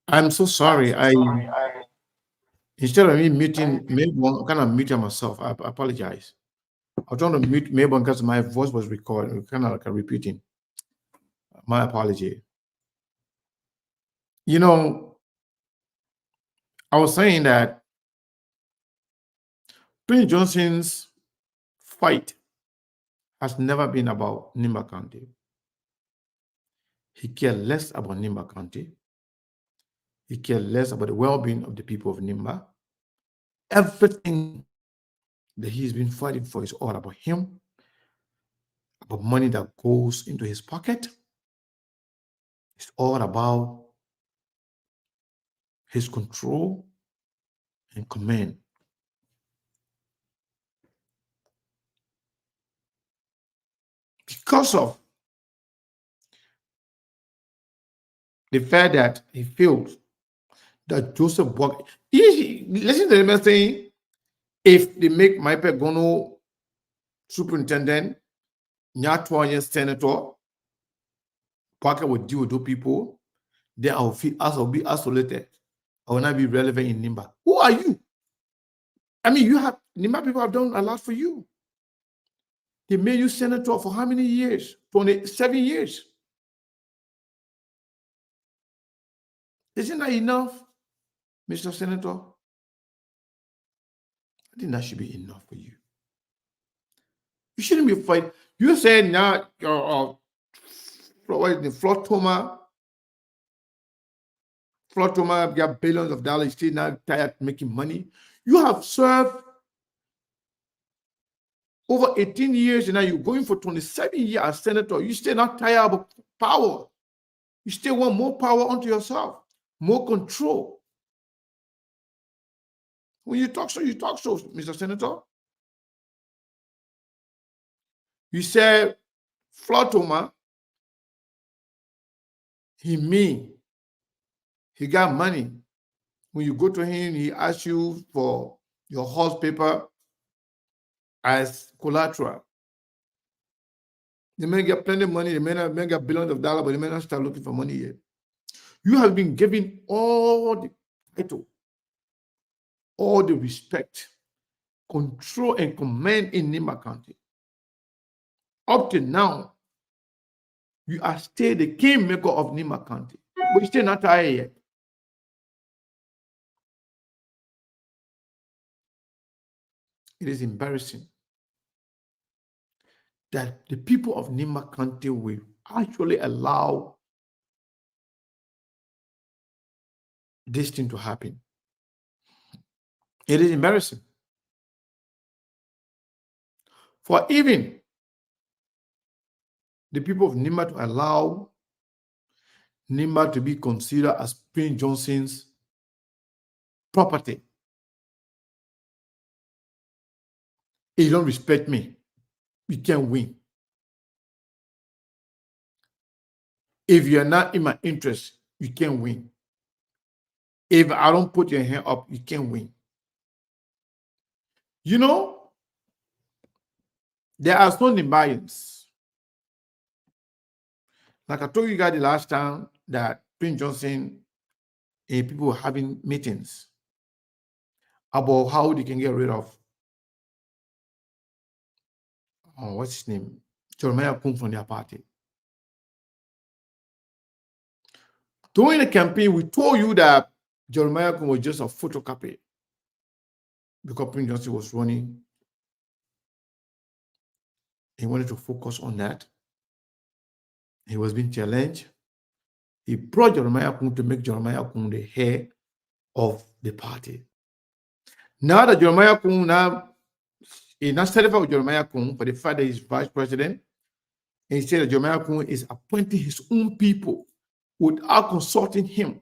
I'm so sorry. Instead of me muting Mabon, I kind of muted myself. I apologize. I was trying to mute Mabon because my voice was recording, kind of like repeating. My apology. You know, I was saying that Prince Johnson's fight has never been about Nimba County. He cared less about Nimba County. He cared less about the well-being of the people of Nimba. Everything that he's been fighting for is all about him, about money that goes into his pocket. It's all about his control and command. Because of the fact that he feels that Joseph Boakai, listen to the man saying, if they make my Gono superintendent, Nyatwanya senator, Boakai will deal with those people, then I'll be isolated. I will not be relevant in Nimba. Who are you? I mean, Nimba people have done a lot for you. They made you senator for how many years? 27 years. Isn't that enough, Mr. Senator? I think that should be enough for you. You shouldn't be fighting. You said now, Flotoma got billions of dollars, still not tired making money. You have served over 18 years, and now you're going for 27 years as senator. You still not tired of power. You still want more power onto yourself, more control. When you talk so, Mr. Senator. You said Flotoma, he got money. When you go to him, he asks you for your horse paper as collateral. They may get plenty of money, they may get billions of dollars, but they may not start looking for money yet. You have been given all the title, all the respect, control, and command in Nimba County. Up to now, you are still the kingmaker of Nimba County, but you're still not tired yet. It is embarrassing that the people of Nimba County will actually allow this thing to happen. It is embarrassing. for even the people of Nimba to allow Nimba to be considered as Prince Johnson's property. If you don't respect me, you can't win. If you're not in my interest, you can't win. If I don't put your hand up, you can't win. You know, there are some Nimbayans. Like I told you guys the last time that Prince Johnson and people were having meetings about how they can get rid of what's his name? Jeremiah Kung from their party. During the campaign, we told you that Jeremiah Kung was just a photocopy because Prince Johnson was running. He wanted to focus on that. He was being challenged. He brought Jeremiah Kung to make Jeremiah Kung the head of the party. Now that Jeremiah Kung he now certified with Jeremiah Kung for the fact that he's vice president, and he said that Jeremiah Kung is appointing his own people without consulting him.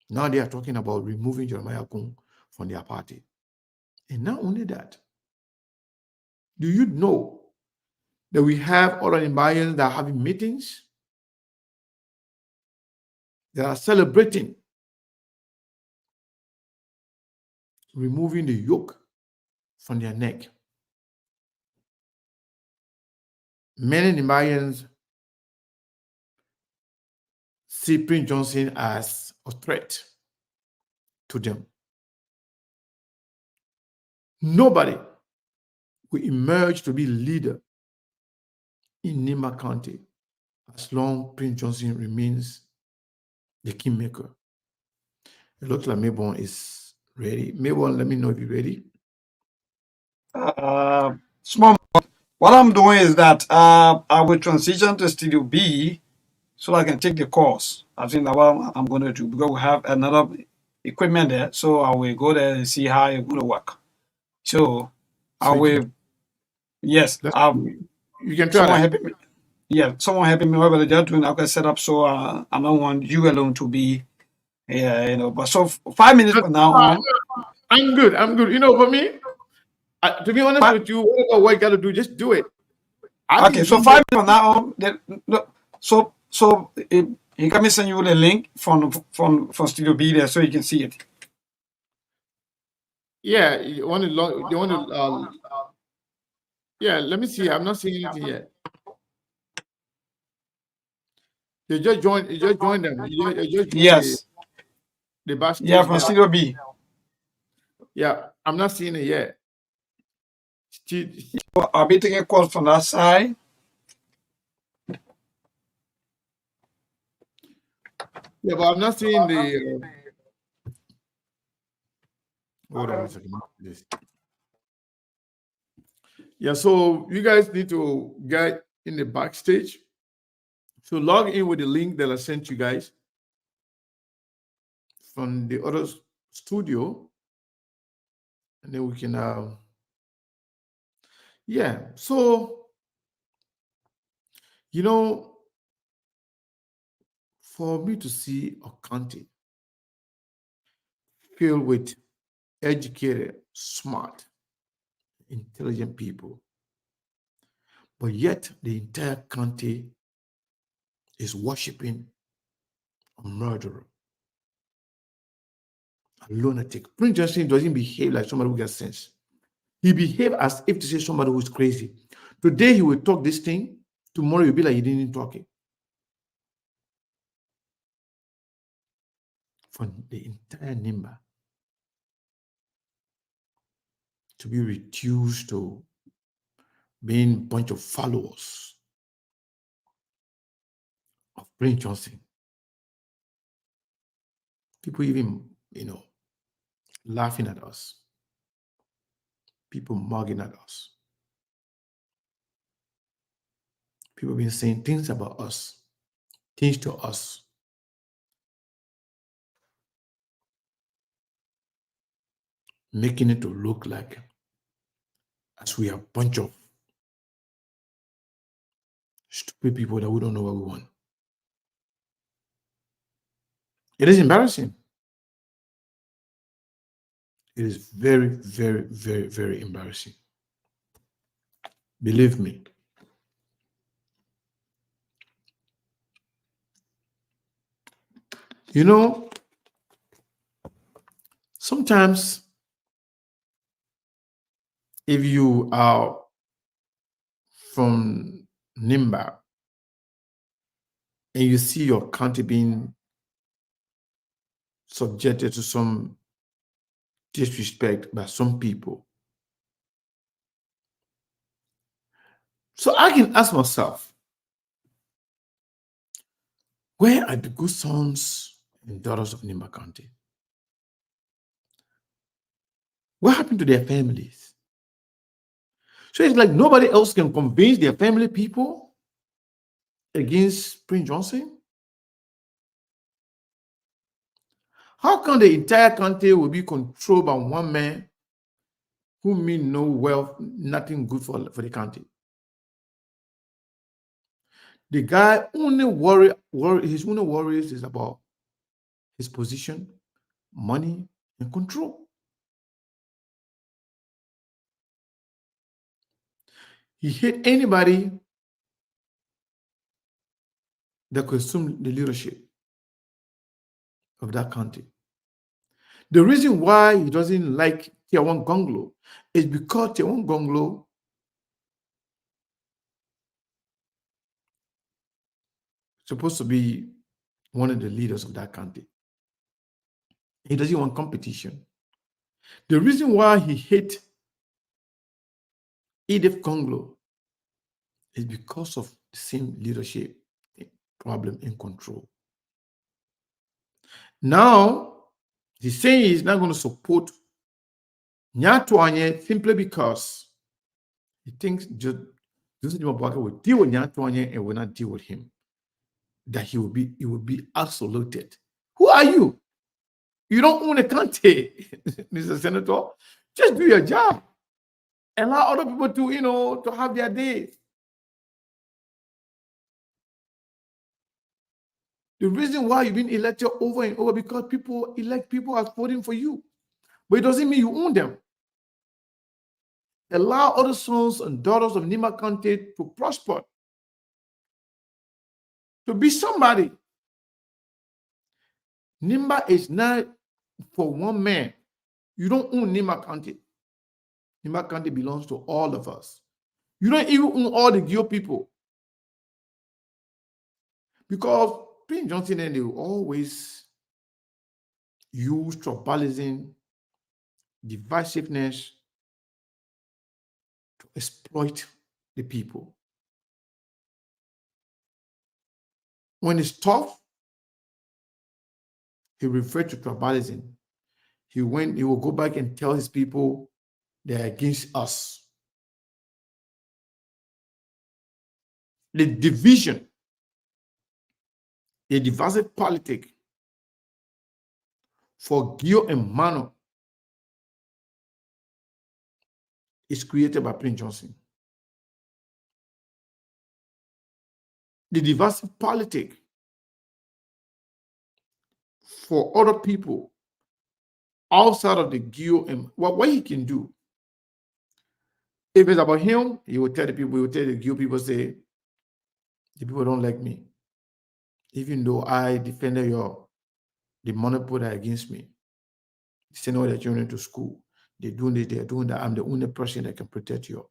Now they are talking about removing Jeremiah Kung from their party. And not only that, do you know that we have other Nimbayans that are having meetings that are celebrating removing the yoke from their neck? Many Nimbayans see Prince Johnson as a threat to them. Nobody will emerge to be leader in Nimba County as long Prince Johnson remains the kingmaker. It looks like Mayborn is ready. Mayborn, let me know if you're ready. Small. What I'm doing is that I will transition to Studio B so I can take the course. I think that's what I'm going to do because we have another equipment there. So I will go there and see how it's going to work. So I will, yes, You can try someone that. helping me. Yeah, someone helping me over the doing I can set up so I don't want you alone to be, but so 5 minutes from now on. I'm good. I'm good. You know, for me, to be honest with you, whatever what you got to do, just do it. Okay, so 5 minutes from now on, so he can send you the link from Studio B there so you can see it. Yeah, you want to yeah, let me see. I'm not seeing anything yet. You just join them. You just join Yes. the backstage. Yeah, from Studio B. Yeah, I'm not seeing it yet. I'll be taking a call from that side. Yeah, but I'm not seeing the. Hold on a second. Yeah, so you guys need to get in the backstage. So log in with the link that I sent you guys from the other studio, and then we can. Yeah, so you know, for me to see a county filled with educated, smart, intelligent people, but yet the entire county is worshiping a murderer, a lunatic. Prince Johnson doesn't behave like somebody who gets sense. He behaves as if to say somebody who's crazy. Today he will talk this thing, tomorrow he'll be like he didn't talk it. For the entire Nimba to be reduced to being a bunch of followers of Prince Johnson. People even, laughing at us. People mugging at us. People been saying things about us, things to us. Making it to look like as we are a bunch of stupid people that we don't know what we want. It is embarrassing. It is very, very, very, very embarrassing. Believe me. You know, sometimes if you are from Nimba and you see your country being subjected to some disrespect by some people, so I can ask myself, where are the good sons and daughters of Nimba County? What happened to their families? So it's like nobody else can convince their family people against Prince Johnson. How come the entire country will be controlled by one man who means no wealth, nothing good for the country? The guy only his only worries is about his position, money, and control. He hate anybody that could assume the leadership of that country. The reason why he doesn't like Tiawan Gonglo is because Tiawan Gonglo is supposed to be one of the leaders of that country. He doesn't want competition. The reason why he hates Edith Gonglo is because of the same leadership problem and control. Now, he's saying he's not going to support Nyatwanye simply because he thinks Joseph Nimabwake will deal with Nyatwanye and will not deal with him. That he will be absoluted. Who are you? You don't own a country, Mr. Senator. Just do your job. Allow other people to have their days. The reason why you've been elected over and over because people elect people as voting for you. But it doesn't mean you own them. Allow other sons and daughters of Nimba County to prosper, to be somebody. Nimba is not for one man. You don't own Nimba County. Nimba County belongs to all of us. You don't even own all the Gio people. Because Prince Johnson and they will always use tribalism, divisiveness to exploit the people. When it's tough, he referred to tribalism. He will go back and tell his people they're against us. The division, the divisive politic for Gio and Mano is created by Prince Johnson. The divisive politic for other people outside of the Gio and what he can do. If it's about him, he will tell the people, he will tell the Gio people, say, the people don't like me. Even though I defended the monopoly against me. Send all their children to school. They're doing this, they're doing that. I'm the only person that can protect you.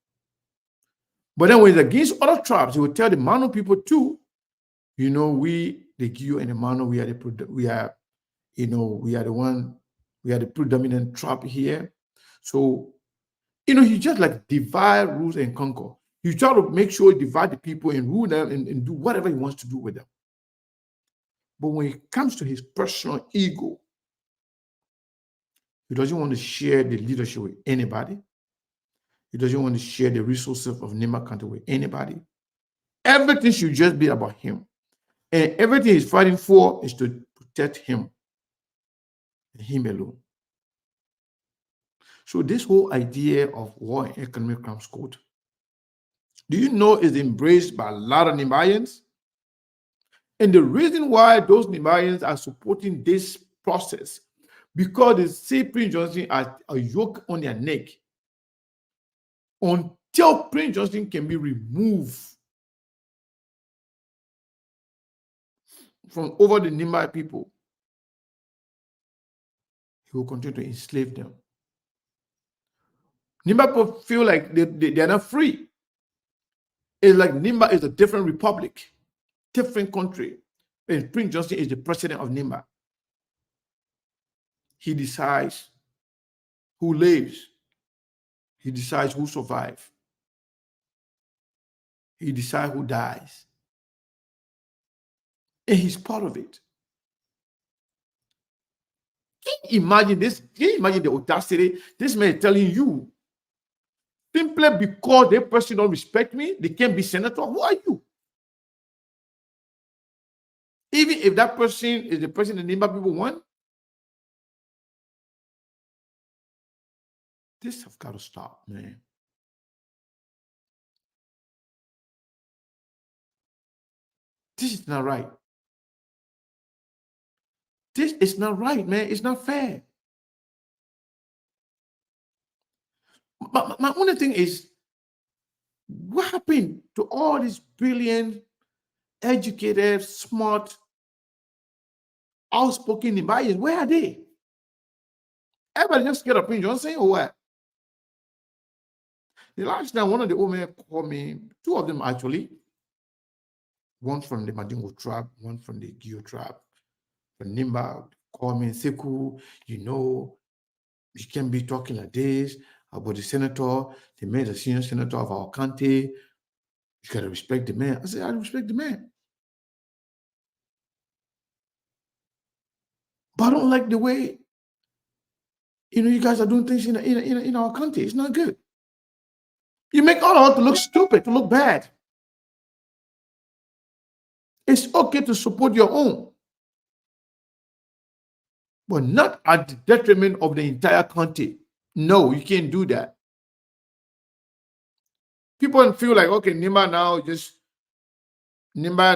But then when it's against other tribes, he will tell the Mano people too, we, the Gio and the Mano, we are the predominant tribe here. So, he just like divide, rules, and conquer. You try to make sure he divide the people and rule them and do whatever he wants to do with them. But when it comes to his personal ego, he doesn't want to share the leadership with anybody. He doesn't want to share the resources of Nimba County with anybody. Everything should just be about him. And everything he's fighting for is to protect him and him alone. So this whole idea of war and economic crimes code, do you know, is embraced by a lot of Nimbayans? And the reason why those Nimbayans are supporting this process, because they see Prince Johnson as a yoke on their neck until Prince Johnson can be removed from over the Nimba people. He will continue to enslave them. Nimba people feel like they are not free. It's like Nimba is a different republic, different country. And Prince Johnson is the president of Nimba. He decides who lives. He decides who survives. He decides who dies. And he's part of it. Can you imagine this? Can you imagine the audacity? This man is telling you, simply because that person don't respect me, they can't be senator. Who are you? Even if that person is the person the Nimba people want, this have got to stop, man. This is not right. This is not right, man. It's not fair. But my only thing is, what happened to all these brilliant, educated, smart, outspoken Nimbayans? Where are they? Everybody just scared of Prince Johnson or what? The last time, one of the old men called me, two of them actually, one from the Madingo tribe, one from the Gio tribe, from Nimba, called me and said, "Seku, you know, you can't be talking like this about the senator. They made a senior senator of our country. You gotta respect the man." I said, "I respect the man, but I don't like the way, you guys are doing things in our country. It's not good. You make all of us to look stupid, to look bad. It's okay to support your own, but not at the detriment of the entire country. No, you can't do that." People feel like, okay, Nimba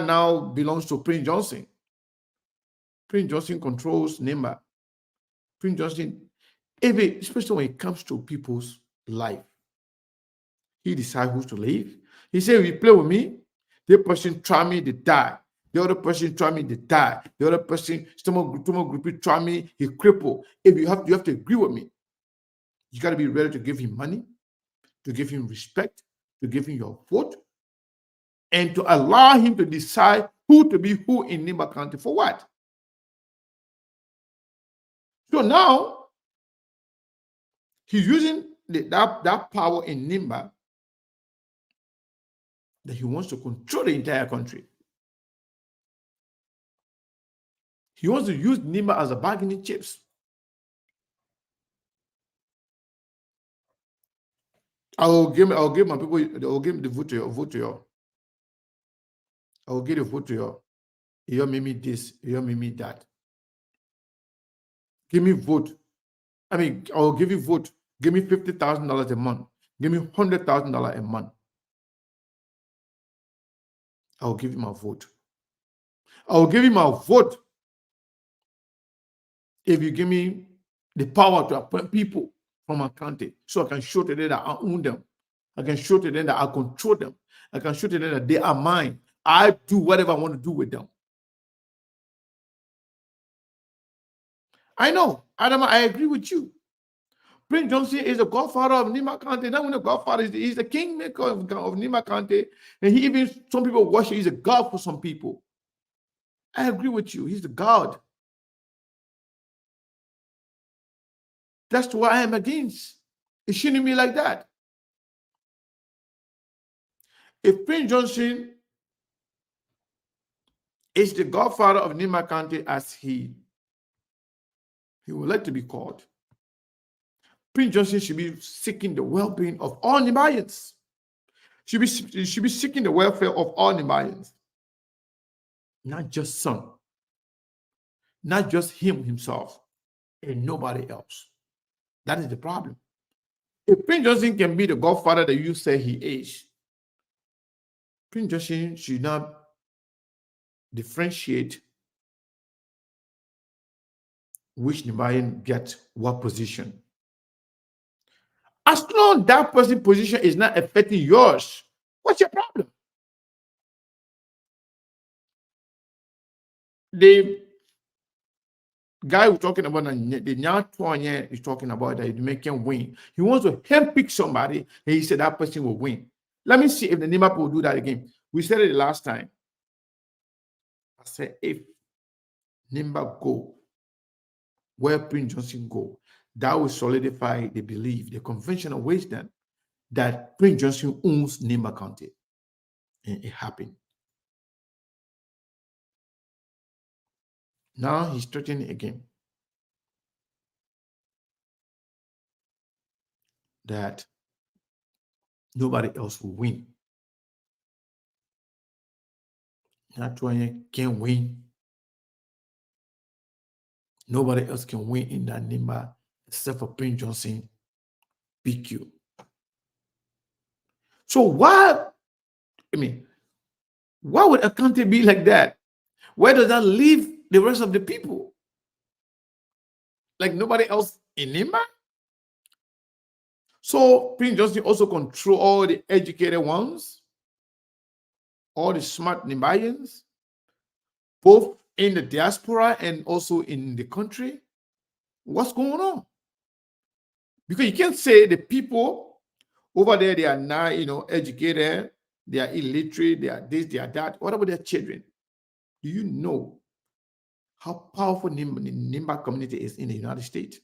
now belongs to Prince Johnson. Prince Johnson controls Nimba. Prince Johnson, especially when it comes to people's life, he decides who to live. He said, "If you play with me, the person try me, they die. The other person try me, they die. The other person, two more group try me, he cripple. If you have to agree with me. You got to be ready to give him money, to give him respect, to give him your vote, and to allow him to decide who to be who in Nimba County for what." So now he's using that power in Nimba that he wants to control the entire country. He wants to use Nimba as a bargaining chips. I'll give my people. I'll give the vote to you. I will give the vote to you. You me this. You me that. Give me vote. I mean, I will give you vote. Give me $50,000 a month. Give me $100,000 a month. I will give you my vote. I will give you my vote if you give me the power to appoint people from my county, so I can show to them that I own them. I can show to them that I control them. I can show to them that they are mine. I do whatever I want to do with them. I know, Adam, I agree with you. Prince Johnson is the godfather of Nimba County. Not only the godfather, he's the kingmaker of Nimba County. And he even, some people worship, he's a god for some people. I agree with you. He's the god. That's why I am against. It shouldn't be like that. If Prince Johnson is the godfather of Nimba County, as he would like to be called, Prince Johnson should be seeking the well-being of all Nimbayans. Should be seeking the welfare of all Nimbayans, not just some, not just himself, and nobody else. That is the problem. If Prince Johnson can be the godfather that you say he is, Prince Johnson should not differentiate which Nimbayan get what position. As long as that person's position is not affecting yours, what's your problem? The guy we're talking about, the Nyatwanye is talking about that he make him win. He wants to handpick somebody, and he said that person will win. Let me see if the Nimba will do that again. We said it the last time. I said if Nimba go where Prince Johnson go, that will solidify the belief, the conventional wisdom that Prince Johnson owns Nimba County. And it happened. Now he's threatening again that nobody else will win. Nyatwanye can't win. Nobody else can win in that Nimba except for Prince Johnson, PQ. So why would a country be like that? Where does that leave the rest of the people? Like nobody else in Nimba? So Prince Johnson also control all the educated ones, all the smart Nimbayans, both in the diaspora and also in the country. What's going on? Because you can't say the people over there, they are not, educated, they are illiterate, they are this, they are that. What about their children? Do you know how powerful the Nimba community is in the United States?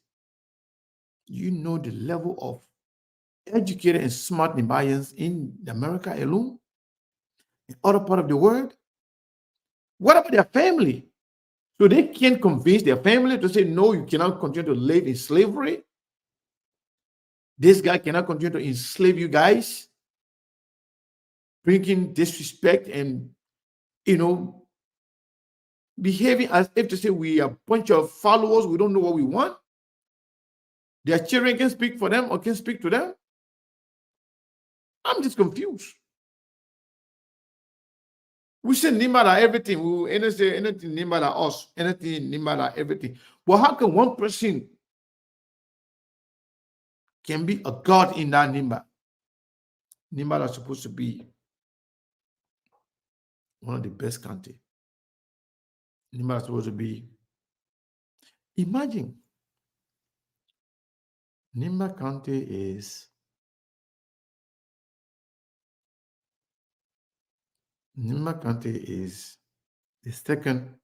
You know the level of educated and smart Nimbayans in America alone, in other part of the world? What about their family? So they can't convince their family to say, no, you cannot continue to live in slavery. This guy cannot continue to enslave you guys, bringing disrespect and, behaving as if to say we are a bunch of followers, we don't know what we want. Their children can speak for them or can speak to them. I'm just confused. We say Nimba like everything. We say anything Nimba like us, anything Nimba like everything. But how can one person can be a god in that Nimba? Nimba is supposed to be one of the best country. Nimba is supposed to be. Imagine Nimba County is the second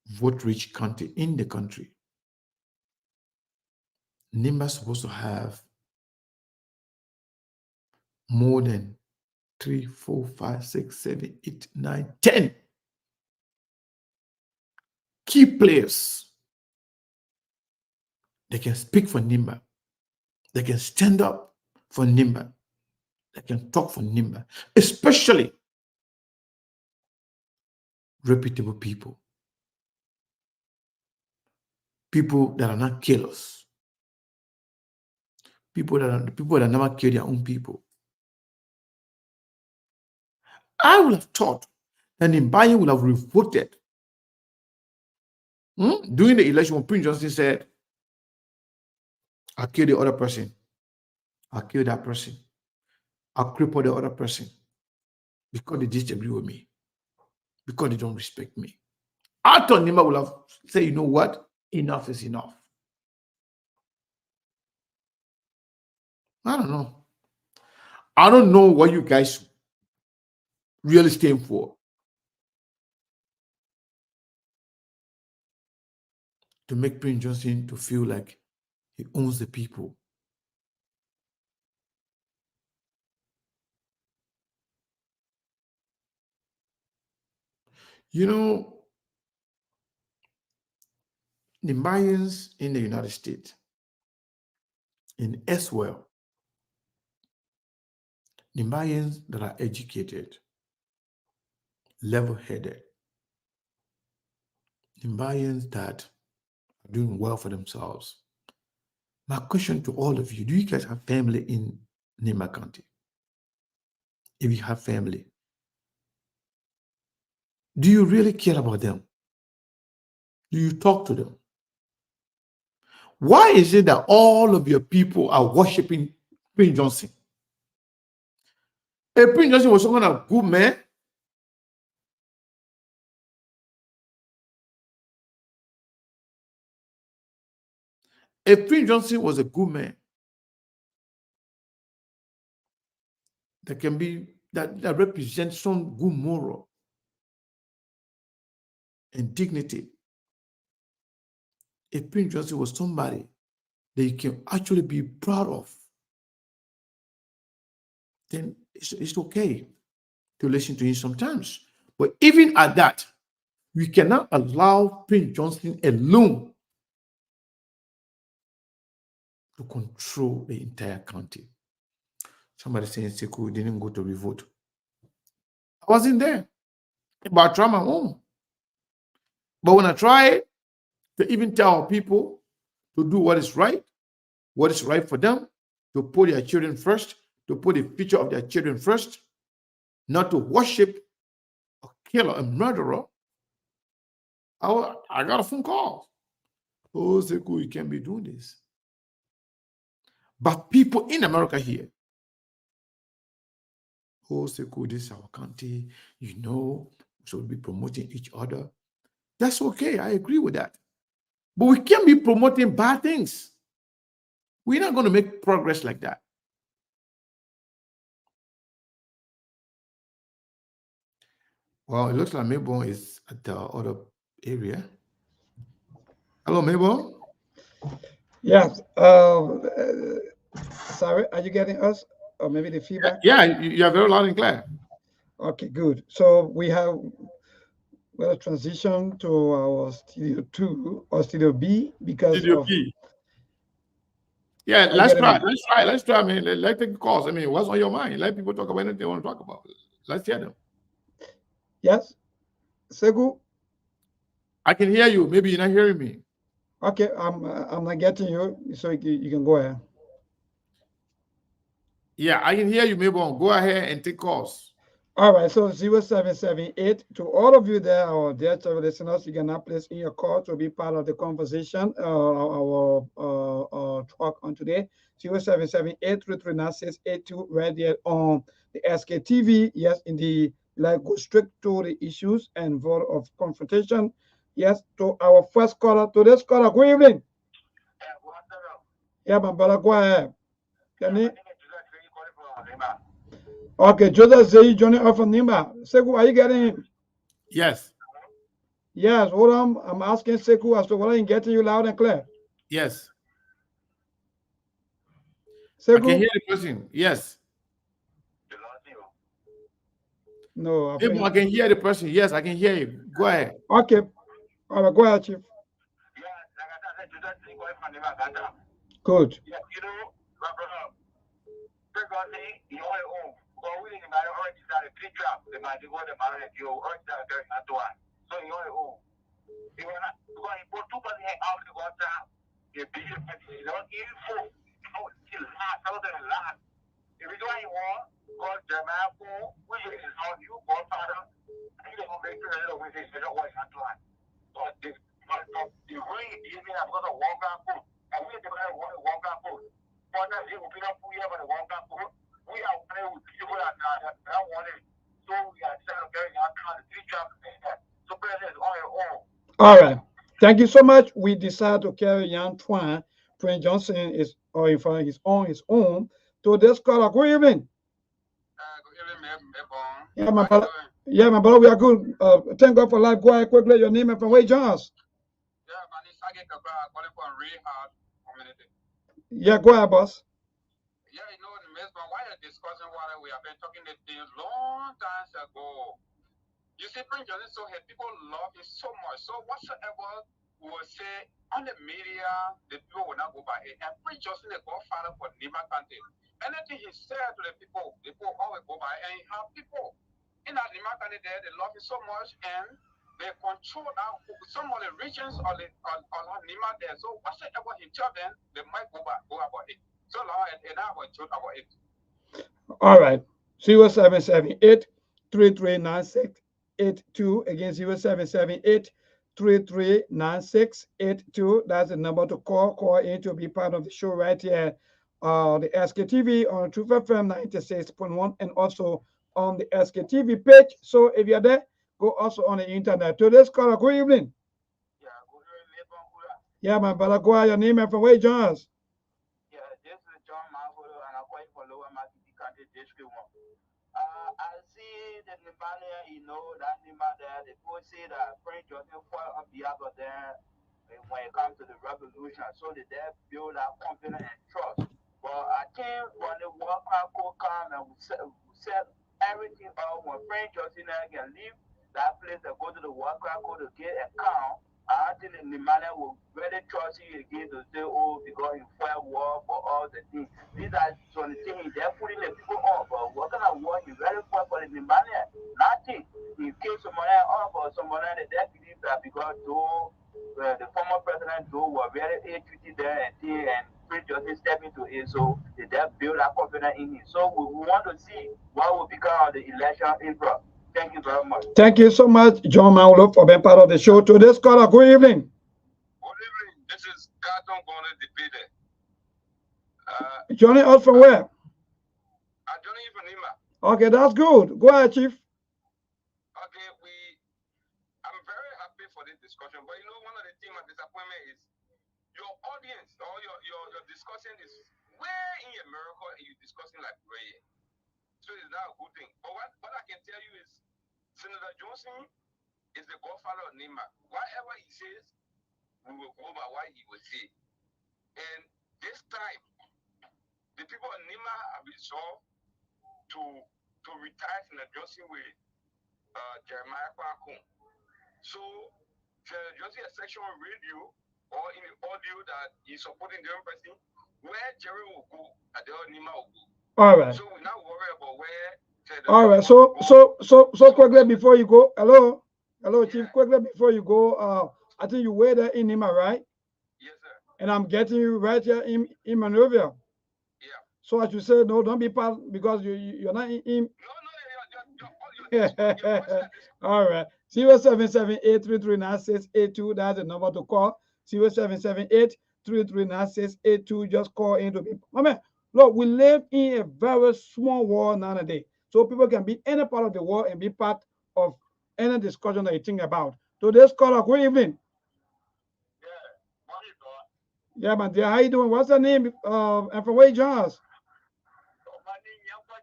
vote-rich county in the country. Nimba is supposed to have more than 3, 4, 5, 6, 7, 8, 9, 10 key players. They can speak for Nimba. They can stand up for Nimba. They can talk for Nimba, especially reputable people. People that are not killers. People that never kill their own people. I would have thought that Nimbayan would have revolted during the election when Prince Johnson said, I'll kill the other person. I'll kill that person. I'll cripple the other person because they disagree with me, because they don't respect me. I thought Nimba would have said, you know what? Enough is enough. I don't know. I don't know what you guys really stand for. To make Prince Johnson to feel like he owns the people. The Mayans in the United States, in Eswell, the Mayans that are educated, level-headed, the Mayans that are doing well for themselves, My question to all of you, do you guys have family in Nimba County? If you have family, do you really care about them? Do you talk to them? Why is it that all of your people are worshiping Prince Johnson? If Prince Johnson was someone a good man, if Prince Johnson was a good man, that can be that represents some good moral and dignity. If Prince Johnson was somebody that you can actually be proud of, then it's okay to listen to him sometimes. But even at that, we cannot allow Prince Johnson alone to control the entire county. Somebody saying Sekou didn't go to revote. I wasn't there, but I tried my own. But when I try to even tell our people to do what is right for them, to put their children first, to put the future of their children first, not to worship a killer, a murderer, I got a phone call. Oh, Sekou, you can't be doing this. But people in America here, oh, Sekou, this is our country, we should be promoting each other. That's okay. I agree with that. But we can't be promoting bad things. We're not going to make progress like that. Well, it looks like Mabel is at the other area. Hello, Mabel. Yes. Sorry, are you getting us? Or maybe the feedback? Yeah, you are very loud and clear. Okay, good. So we'll transition to our studio 2 or studio B because Studio of. B. Yeah, Are you let's getting try. me? Let's try. I mean, let's take the calls. I mean, what's on your mind? Let people talk about anything they want to talk about. Let's hear them. Yes, Segu. I can hear you. Maybe you're not hearing me. Okay, I'm not getting you, so you can go ahead. Yeah, I can hear you, Mabel. Go ahead and take calls. All right, so 0778 to all of you there, our dear listeners, you can now place in your call to be part of the conversation, our talk on today. 0778 339 right there on the SKTV. Yes, indeed, like go straight to the issues and vote of confrontation. Yes, to our first caller, today's caller. Good evening. Yeah, my brother, go ahead. Okay, Joseph Zay joining us from Nimba. Sekou, are you getting him? Yes. Yes, hold on. I'm asking Sekou as to whether I'm getting you loud and clear. Yes. Sekou? I can hear the person. Yes. No, I Mabel, I can hear the person. Yes, I can hear you. Go ahead. Okay. All right, go ahead, Chief. Good. All right. Thank you so much. We decided to carry Antoine Prince Johnson is or in front on his own to this caller. Good evening. Yeah, my brother. Yeah, my brother, we are good. Thank God for life. Go ahead quickly. Your name and from where you join us. Yeah, go ahead, boss. Yeah, why you're discussing what we have been talking the things long time ago. You see, Prince Johnson, so here people love him so much. So whatsoever we will say on the media, the people will not go by it. And Prince Johnson, the godfather for Nimba County. Anything he said to the people always go by. And he have people in that Nimba County there, they love him so much. And they control now some of the regions on Nima there. So whatever he tell them, they might go about it. So now and I was told about it. All right. 0778 339682. Again, 0778 339682. That's the number to call. Call in to be part of the show right here. The SKTV on Truth FM 96.1 and also on the SKTV page. So if you're there, go also on the internet. Today's caller, good evening. Yeah, good evening. Yeah, my brother, go ahead. Your name and from where you join us? Yeah, this is John Mangolo and I'm calling for Lower Makiti County District 1. I see the Nimbalia, that Nimba there, the people say that French doesn't fall on behalf of them when it comes to the revolution. So they build that confidence and trust. But I think when the worker could come and we set everything up, when French doesn't can leave that place and go to the worker code to get a count, I think the Nimbalia will really trust you again to say, oh, because you fell war for all the things. These are some things they're putting the people on, but what kind of war you really for the Nimbalia? Nothing. In case somebody off or somebody that they believe that because the former president were very treated there and Prince Justice step into it, so they build that confidence in him. So we want to see what will become of the election in April. Thank you very much. Thank you so much, John Maulo, for being part of the show. Today's caller, good evening. Good evening. This is Carton going to debate. Johnny out from where? I'm Johnny from Nimba. Okay, that's good. Go ahead, Chief. Okay, I'm very happy for this discussion, but one of the things of disappointment is your audience or your discussion is where in America are you discussing like prayer? So it's not a good thing. But what I can tell you is Senator Johnson is the godfather of Nimba. Whatever he says, we will go by what he will say. And this time, the people of Nimba have resolved to retire Senator Johnson with Jeremiah Kwakun. So Senator Johnson has section on radio or in the audio that he's supporting the other person, where Jerry will go and the other Nimba will go. All right. So we're not worried about where. All right. So quickly before you go, hello, Chief. Quickly before you go, I think you were there in Nimba, right? Yes, sir. And I'm getting you right here in Monrovia. Yeah. So as you said, no, don't be part because you're not in. No. All right. 0778339682. That's the number to call. 0778339682. Just call in to be. Look, we live in a very small world nowadays. So people can be any part of the world and be part of any discussion that you think about. Today's caller, good evening. Yeah, man, dear, how you doing? What's your name? And from where you join us? My name is Nimba.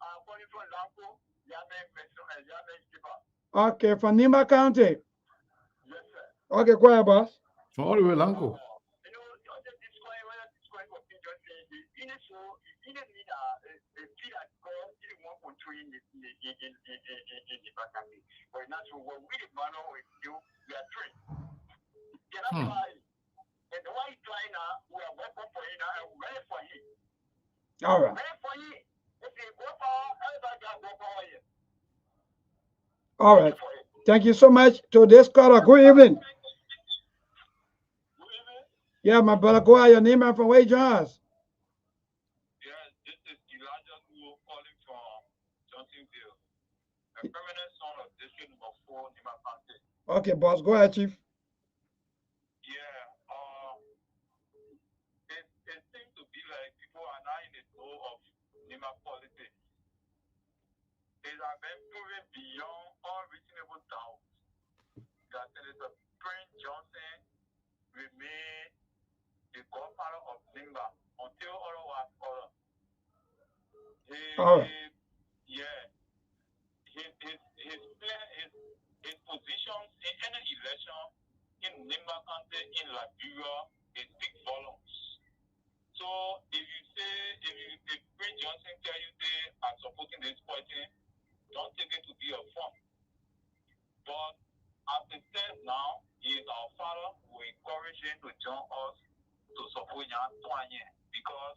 I'm calling from Lampo. Okay, from Nimba County. Yes, sir. Okay, go ahead, boss. From all the way, Lanko. All right. All right. Thank you so much. Today's caller, good evening. Yeah, my brother, go ahead. Your name and from where you join us? Yeah, this is Elijah who calling from Johnsonville, a permanent son of district number 4, Nimba County. Okay, boss, go ahead, Chief. Yeah, it seems to be like people are not in the know of Nimba politics. It has been proven beyond all reasonable doubt that Senator Prince Johnson remained the godfather of Nimba until otherwise ordered. All right. His positions in any election in Nimba County in Liberia, it speaks volumes. So if Prince Johnson tell you say I'm supporting this person, don't take it to be a fun. But as it says now, he is our father. We encourage him to join us to support Yan Tuanyen because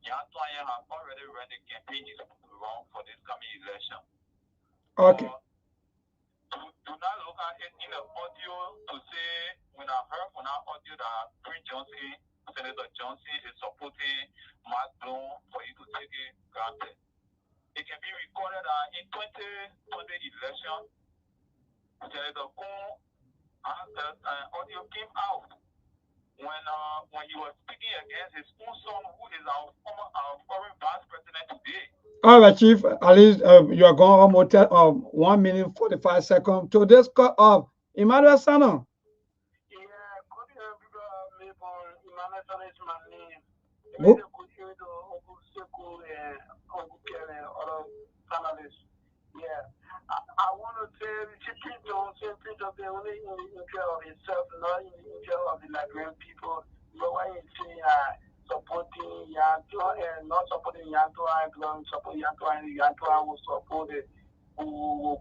Yan Tuanyen has already run the campaign is wrong for this coming election. Okay. do not look at it in the audio to say, when I heard on our audio that Prince Johnson, Senator Johnson is supporting Mark Bloom, for you to take it granted. It can be recorded that in 2020 election, Senator Kuhn audio came out when he was speaking against his own son, who is our foreign vice president today. All right, Chief. At least you are going almost 1 minute 45 seconds to this cut off. Emmanuel Sano. Yeah, good people Emmanuel Sano is my name. Go. Yeah, I want to tell Prince they only in care of himself, not in care of the Liberian people. You know why you say supporting Yantua and not supporting Yantua and support Yantua and Yantua will support it. Who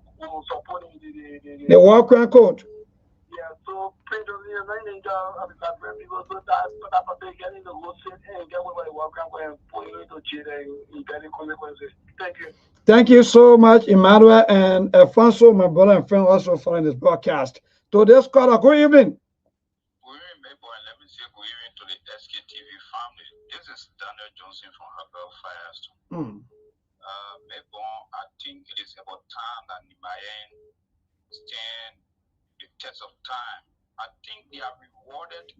support The war crime code. yeah, so Prince of the United of the Liberian people, so that person getting the whole shit and get over the war crime and put it into jail and get the consequences. Thank you. Thank you so much, Emmanuel and Alfonso, my brother and friend, also following this broadcast. To this caller, good evening. Good evening, Mabel, and let me say good evening to the SKTV family. This is Daniel Johnson from Herbal Firestone. Mabel, I think it is about time that Nimayen stand the test of time. I think they have rewarded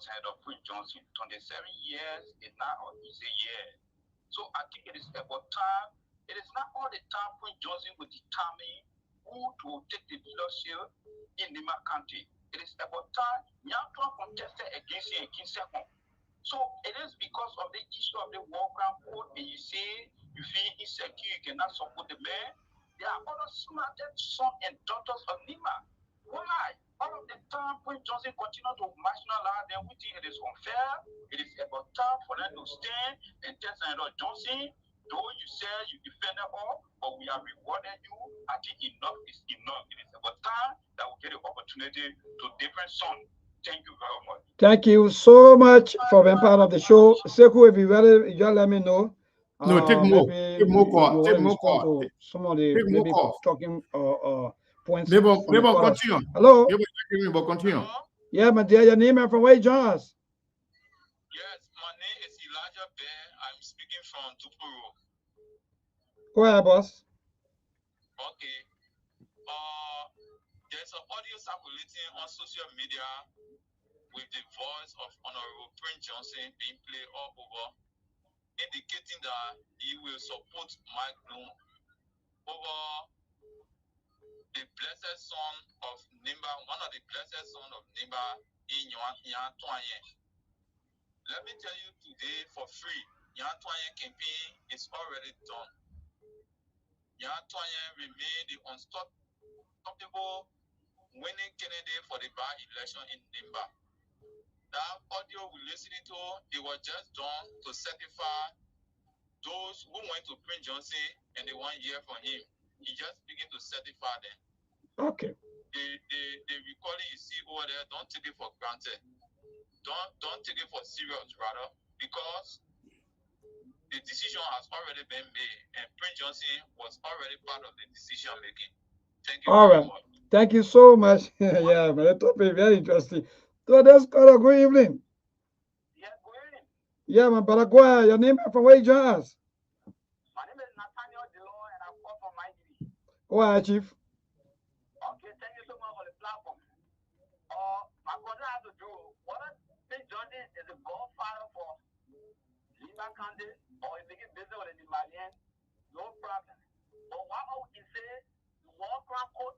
Senator Prince Johnson 27 years is not an easy year. So I think it is about time. It is not all the time Prince Johnson will determine who to take the leadership in Nimba County. It is about time Nyantua contested against him in second. So it is because of the issue of the war crime code, and you say you feel insecure, you cannot support the man. There are other smarted sons and daughters of Nimba. Why? All of the time Prince Johnson continue to marginalize them, we think it is unfair. It is about time for them to stand and tell Senator Johnson, though you say you defended all, but we have rewarded you. I think enough is enough. It is about time that we get the opportunity to different sons. Thank you very much. Thank you so much for being part of the show. Sekou, if you ready, you just let me know. No, take more. Maybe Take more you call. want Take to more respond call. to some of the Take more maybe calls. talking points. Maybe from the callers. continue. Hello? Maybe continue. Hello? Yeah, my dear, your name and from where you join us? Yes, my name is Elijah Bear. I'm speaking from Tupuru. Go ahead, boss. Okay. There's an audio circulating on social media with the voice of Honorable Prince Johnson being played all over, indicating that he will support Mike Bloom over the blessed son of Nimba, one of the blessed sons of Nimba in Yan Tuanyen. Let me tell you today for free, Yan Tuanyen campaign is already done. Yan Tuanyen remain the unstoppable winning candidate for the by-election in Nimba. That audio we're listening to, it was just done to certify those who went to Prince Johnson and they want to hear from him. He just began to certify them. Okay. The recording you see over there, don't take it for granted. Don't take it for serious, rather, because the decision has already been made and Prince Johnson was already part of the decision making. Thank you All very right. much. Thank you so much. Yeah, man, that topic very interesting. So that's caller, good evening. Yeah, good evening. Yeah, my brother, go ahead. Your name and from where you join us? My name is Nathaniel Delon and I'm called from Miami. Go ahead, Chief. Okay, thank you so much for the platform. My brother has to do whether Prince Johnson is a godfather for Nimba County or is making business with the Nimalian, no problem. But what I would say, the war crime code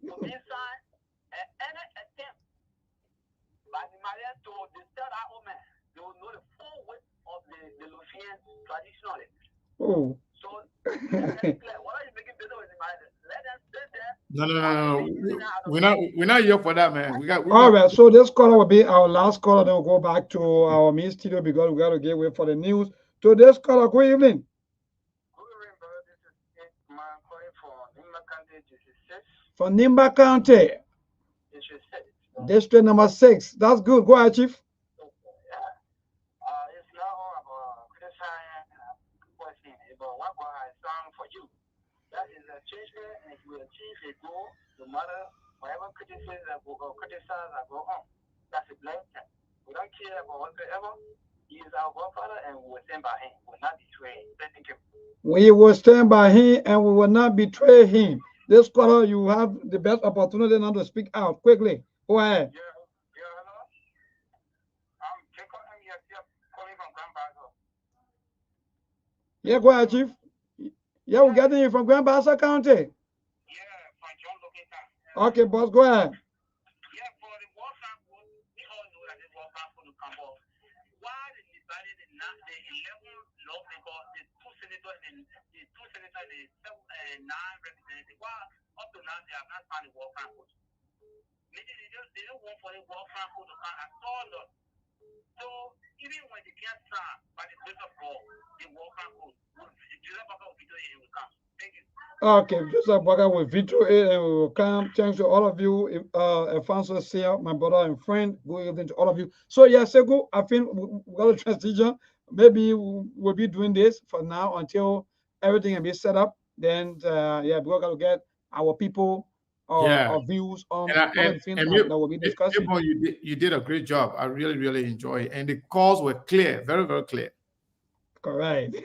will be signed and any attempt by the Nimalian to disturb that woman, they will know the full weight of the Lufian traditionally. Oh. So, let's clear. What are you making business with the Nimalian? Let them sit there. No. We're not here for that, man. All right. So this caller will be our last caller. Then we'll go back to our main studio because we got to get away for the news. So this caller, good evening. Good evening, brother. This is man calling from Nimba County, District 6. From Nimba County, District 6. District number 6. That's good. Go ahead, Chief. Yeah. It's not all about criticizing question, but what God has done for you. That is a achievement and you will achieve a goal no matter whatever criticism I go or criticize, I go, oh, that's a blank check. We don't care about whatsoever. He is our godfather and we will stand by him. We will not betray him. Thank you. We will stand by him and we will not betray him. This quarter, you have the best opportunity now to speak out quickly. Go ahead. Yeah, hello. I'm Jacob. I'm here calling from Grand Basel. Yeah, go ahead, Chief. Yeah, we're getting you from Grand Bassa County. Yeah, from John Locator. Okay, boss, go ahead. Yeah, for the war sample, we all know that the war sample will come off. Why the Liberia, the 11 lawmakers, the two senators, the 9 representatives, why up to now they have not found the war sample? Maybe they don't want for the war sample to come at all. So even when they can't start by the grace of God, the war sample will will come. Thank you. Okay, Joseph Baga will veto it and we will come. Thanks to all of you. Alfonso Sia, my brother and friend, good evening to all of you. So, yeah, Segu, I think we got a transition. Maybe we'll be doing this for now until everything can be set up. Then, yeah, we're going to get our people Yeah. views on And, one of the things that we'll be discussing. You did a great job. I really, really enjoy it. And the calls were clear, very, very clear. Correct.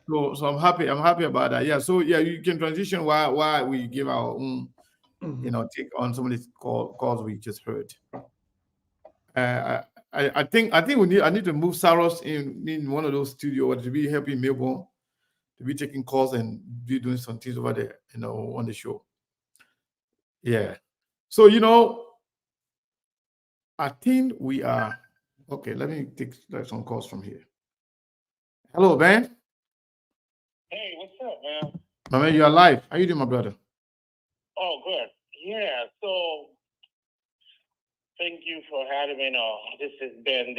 So I'm happy. I'm happy about that. Yeah. So yeah, you can transition while we give our own, take on some of these calls we just heard. I think I need to move Saros in one of those studios to be helping Melbourne, to be taking calls and be doing some things over there, on the show. Yeah. So I think we are okay. Let me take some calls from here. Hello, Ben. Hey, what's up, man? My man, you're alive. How you doing, my brother? Oh, good. Yeah, so thank you for having me on. This has been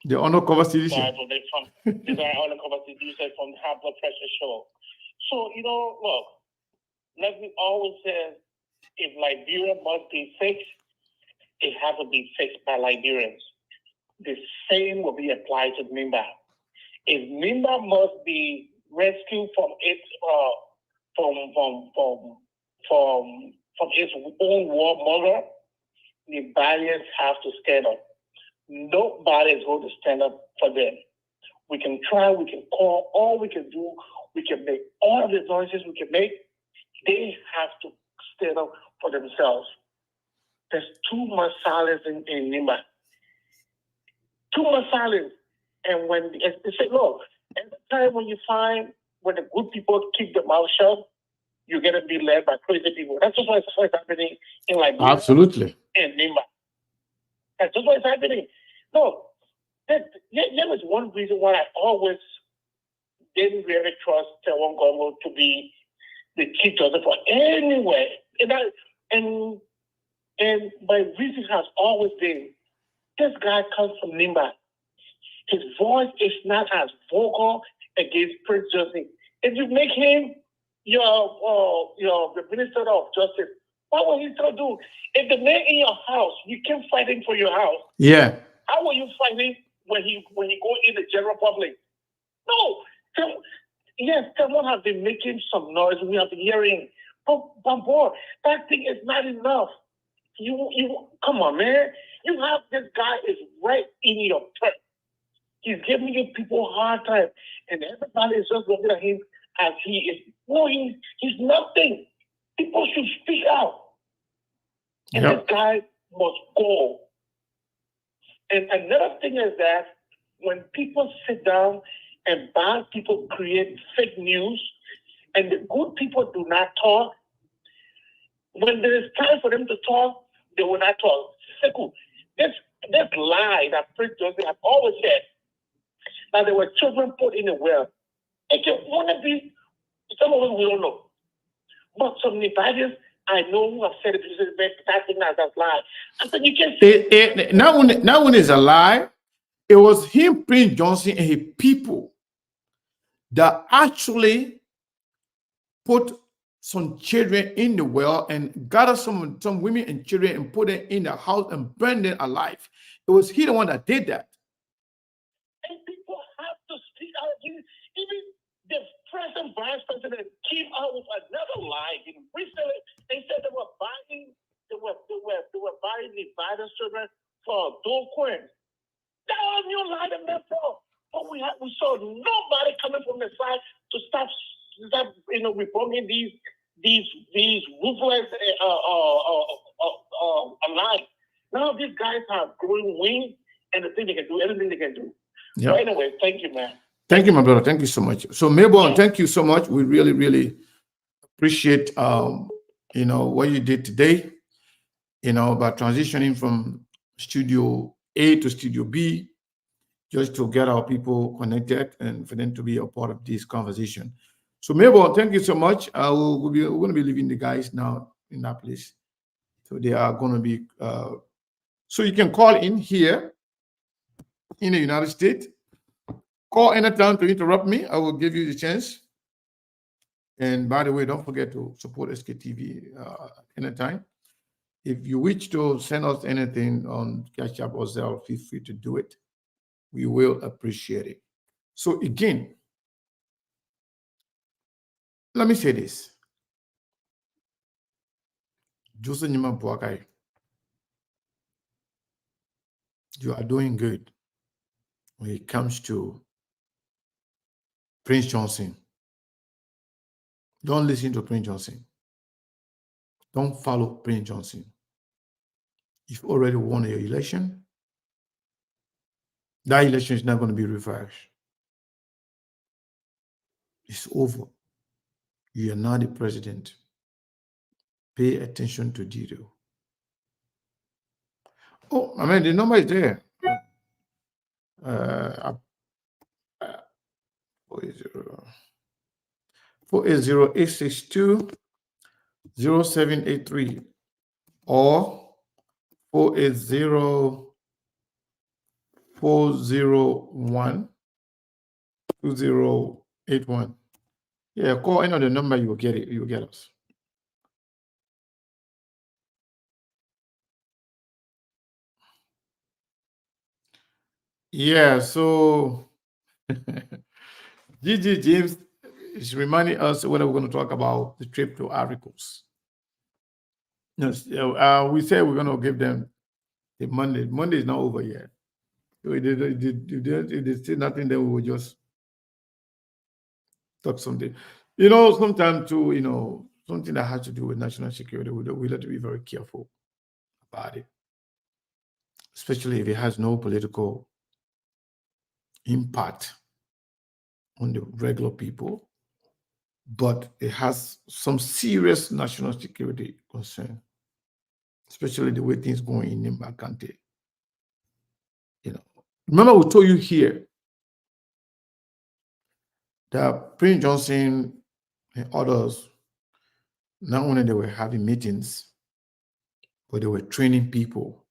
the honor conversation. This is our honor conversation from the High Blood Pressure Show. So, look, like we always say, if Liberia must be fixed, it has to be fixed by Liberians. The same will be applied to Nimba. If Nimba must be rescued from its from its own warmonger, Liberians have to stand up. Nobody is going to stand up for them. We can try, we can call, all we can do, we can make all the noises we can make. They have to stand up for themselves. There's too much silence in Nimba. Too much silence. And when they say, look, every time when the good people keep their mouth shut, you're going to be led by crazy people. That's just what's happening in Liberia. Absolutely. And Nimba. That's just what's happening. No, there was one reason why I always didn't really trust Taiwan Congo to be the chief justice for anywhere. And my reason has always been, this guy comes from Nimba. His voice is not as vocal against Prince Justice. If you make him the Minister of Justice, what will he still do? If the man in your house, you keep fighting for your house. Yeah. How will you fight him when he go in the general public? No. Yes, someone has been making some noise. We have been hearing, but boy, that thing is not enough. You come on, man. You have this guy is right in your face. He's giving you people a hard time, and everybody is just looking at him as he is. No, he's nothing. People should speak out. And this guy must go. And another thing is that when people sit down and bad people create fake news, and the good people do not talk, when there is time for them to talk, they will not talk. This lie that Prince Joseph has always said, that there were children put in the well. It can only be, some of us we don't know. But some Nibalians, I know who have said it, that thing as a lie. I said, you can say not when it's a lie, it was him, Prince Johnson, and his people that actually put some children in the well and gathered some women and children and put them in the house and burned them alive. It was he the one that did that. And people have to speak out. Even the present vice president came out with another lie. Recently, they said they were buying Nevada children for dual queens. That was new lie to me, bro. But we saw nobody coming from the side to stop reporting these ruthless lies. Now these guys have growing wings and they think they can do anything they can do. Yeah. So anyway, thank you, man. Thank you, my brother. Thank you so much. So Melbourne, thank you so much. We really, really appreciate what you did today, by transitioning from Studio A to Studio B, just to get our people connected and for them to be a part of this conversation. So Melbourne, thank you so much. We're going to be leaving the guys now in that place. So they are going to be, so you can call in here in the United States. Call anytime to interrupt me. I will give you the chance. And by the way, don't forget to support SKTV anytime. If you wish to send us anything on Cash App or Zelle, feel free to do it. We will appreciate it. So again, let me say this. Jose Nimba Boakai, you are doing good when it comes to Prince Johnson. Don't listen to Prince Johnson. Don't follow Prince Johnson. You've already won your election. That election is not going to be reversed. It's over. You are now the president. Pay attention to detail. Oh, I mean, the number is there. 480-862-0783 or 480-401-2081. Yeah, call any of the number, you will get it. You will get us. Yeah, so Gigi James is reminding us when we're going to talk about the trip to Ivory Coast. Yes, we said we're going to give them the Monday. Monday is not over yet. So if they say nothing, then we will just talk something. Sometimes too, something that has to do with national security, we have to be very careful about it, especially if it has no political impact on the regular people, but it has some serious national security concern, especially the way things going in Nimba County. Remember we told you here that Prince Johnson and others, not only they were having meetings, but they were training people.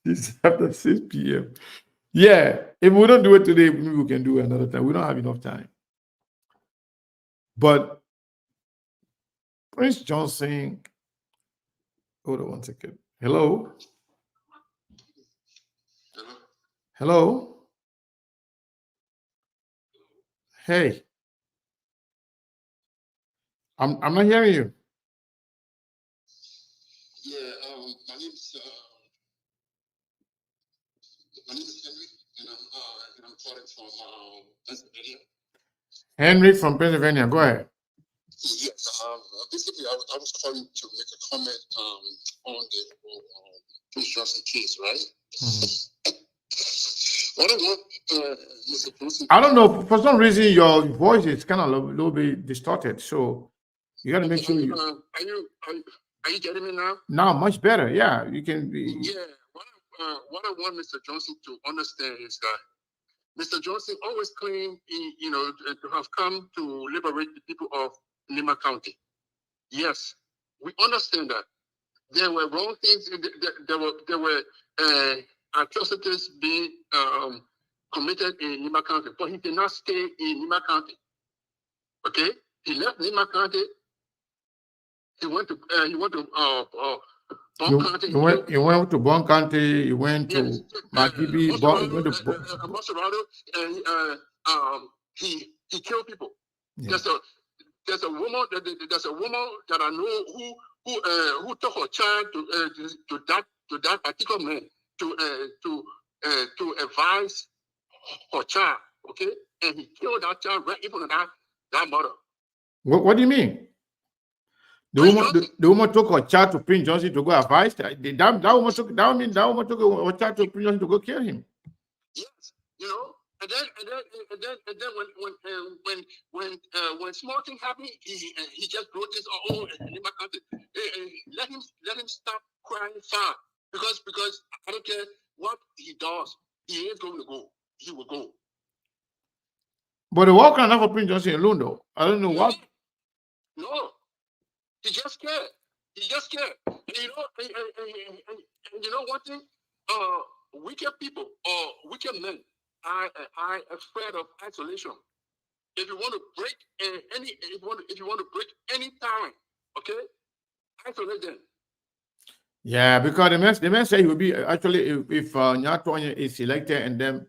It's after 6 p.m. Yeah, if we don't do it today, maybe we can do it another time. We don't have enough time. But Prince Johnson, hold on one second. Hello? Hello? Hey. I'm not hearing you. Yeah, my name is Henry, and I'm calling from Pennsylvania. Henry from Pennsylvania, go ahead. Yes, basically, I was calling to make a comment on the Prince Johnson case, right? What I want, Mr. Johnson. I don't know. For some reason, your voice is kind of a little bit distorted. So you got to make sure you. Are you getting me now? Now, much better. Yeah, you can be. Yeah. What I want Mr. Johnson to understand is that Mr. Johnson always claimed, to have come to liberate the people of Nimba County. Yes, we understand that. There were wrong things. There were atrocities being committed in Nimba County, but he did not stay in Nimba County. Okay, he left Nimba County. He went to Bon County. He went to Bon County. He went to Makibi. Monserrado, and he He killed people. Yeah. There's a woman that I know who took her child to that particular man to advise her child, okay, and he killed that child right in front of that mother. What do you mean? The woman took her child to Prince Johnson to go advise. That woman took her child to Prince Johnson to go kill him. Yes, you know. And then when small thing happened, he just wrote this Nimba County. Let him stop crying foul because I don't care what he does, he ain't going to go. He will go. But the war cry not for Prince Johnson alone, though. I don't know what. No, he just scared. He just scared. And you know one thing? Wicked people or wicked men are afraid of isolation. If you want to break if you want to break any time, okay, isolate them. Yeah, because the man said he will be actually if Nyatonya is elected and then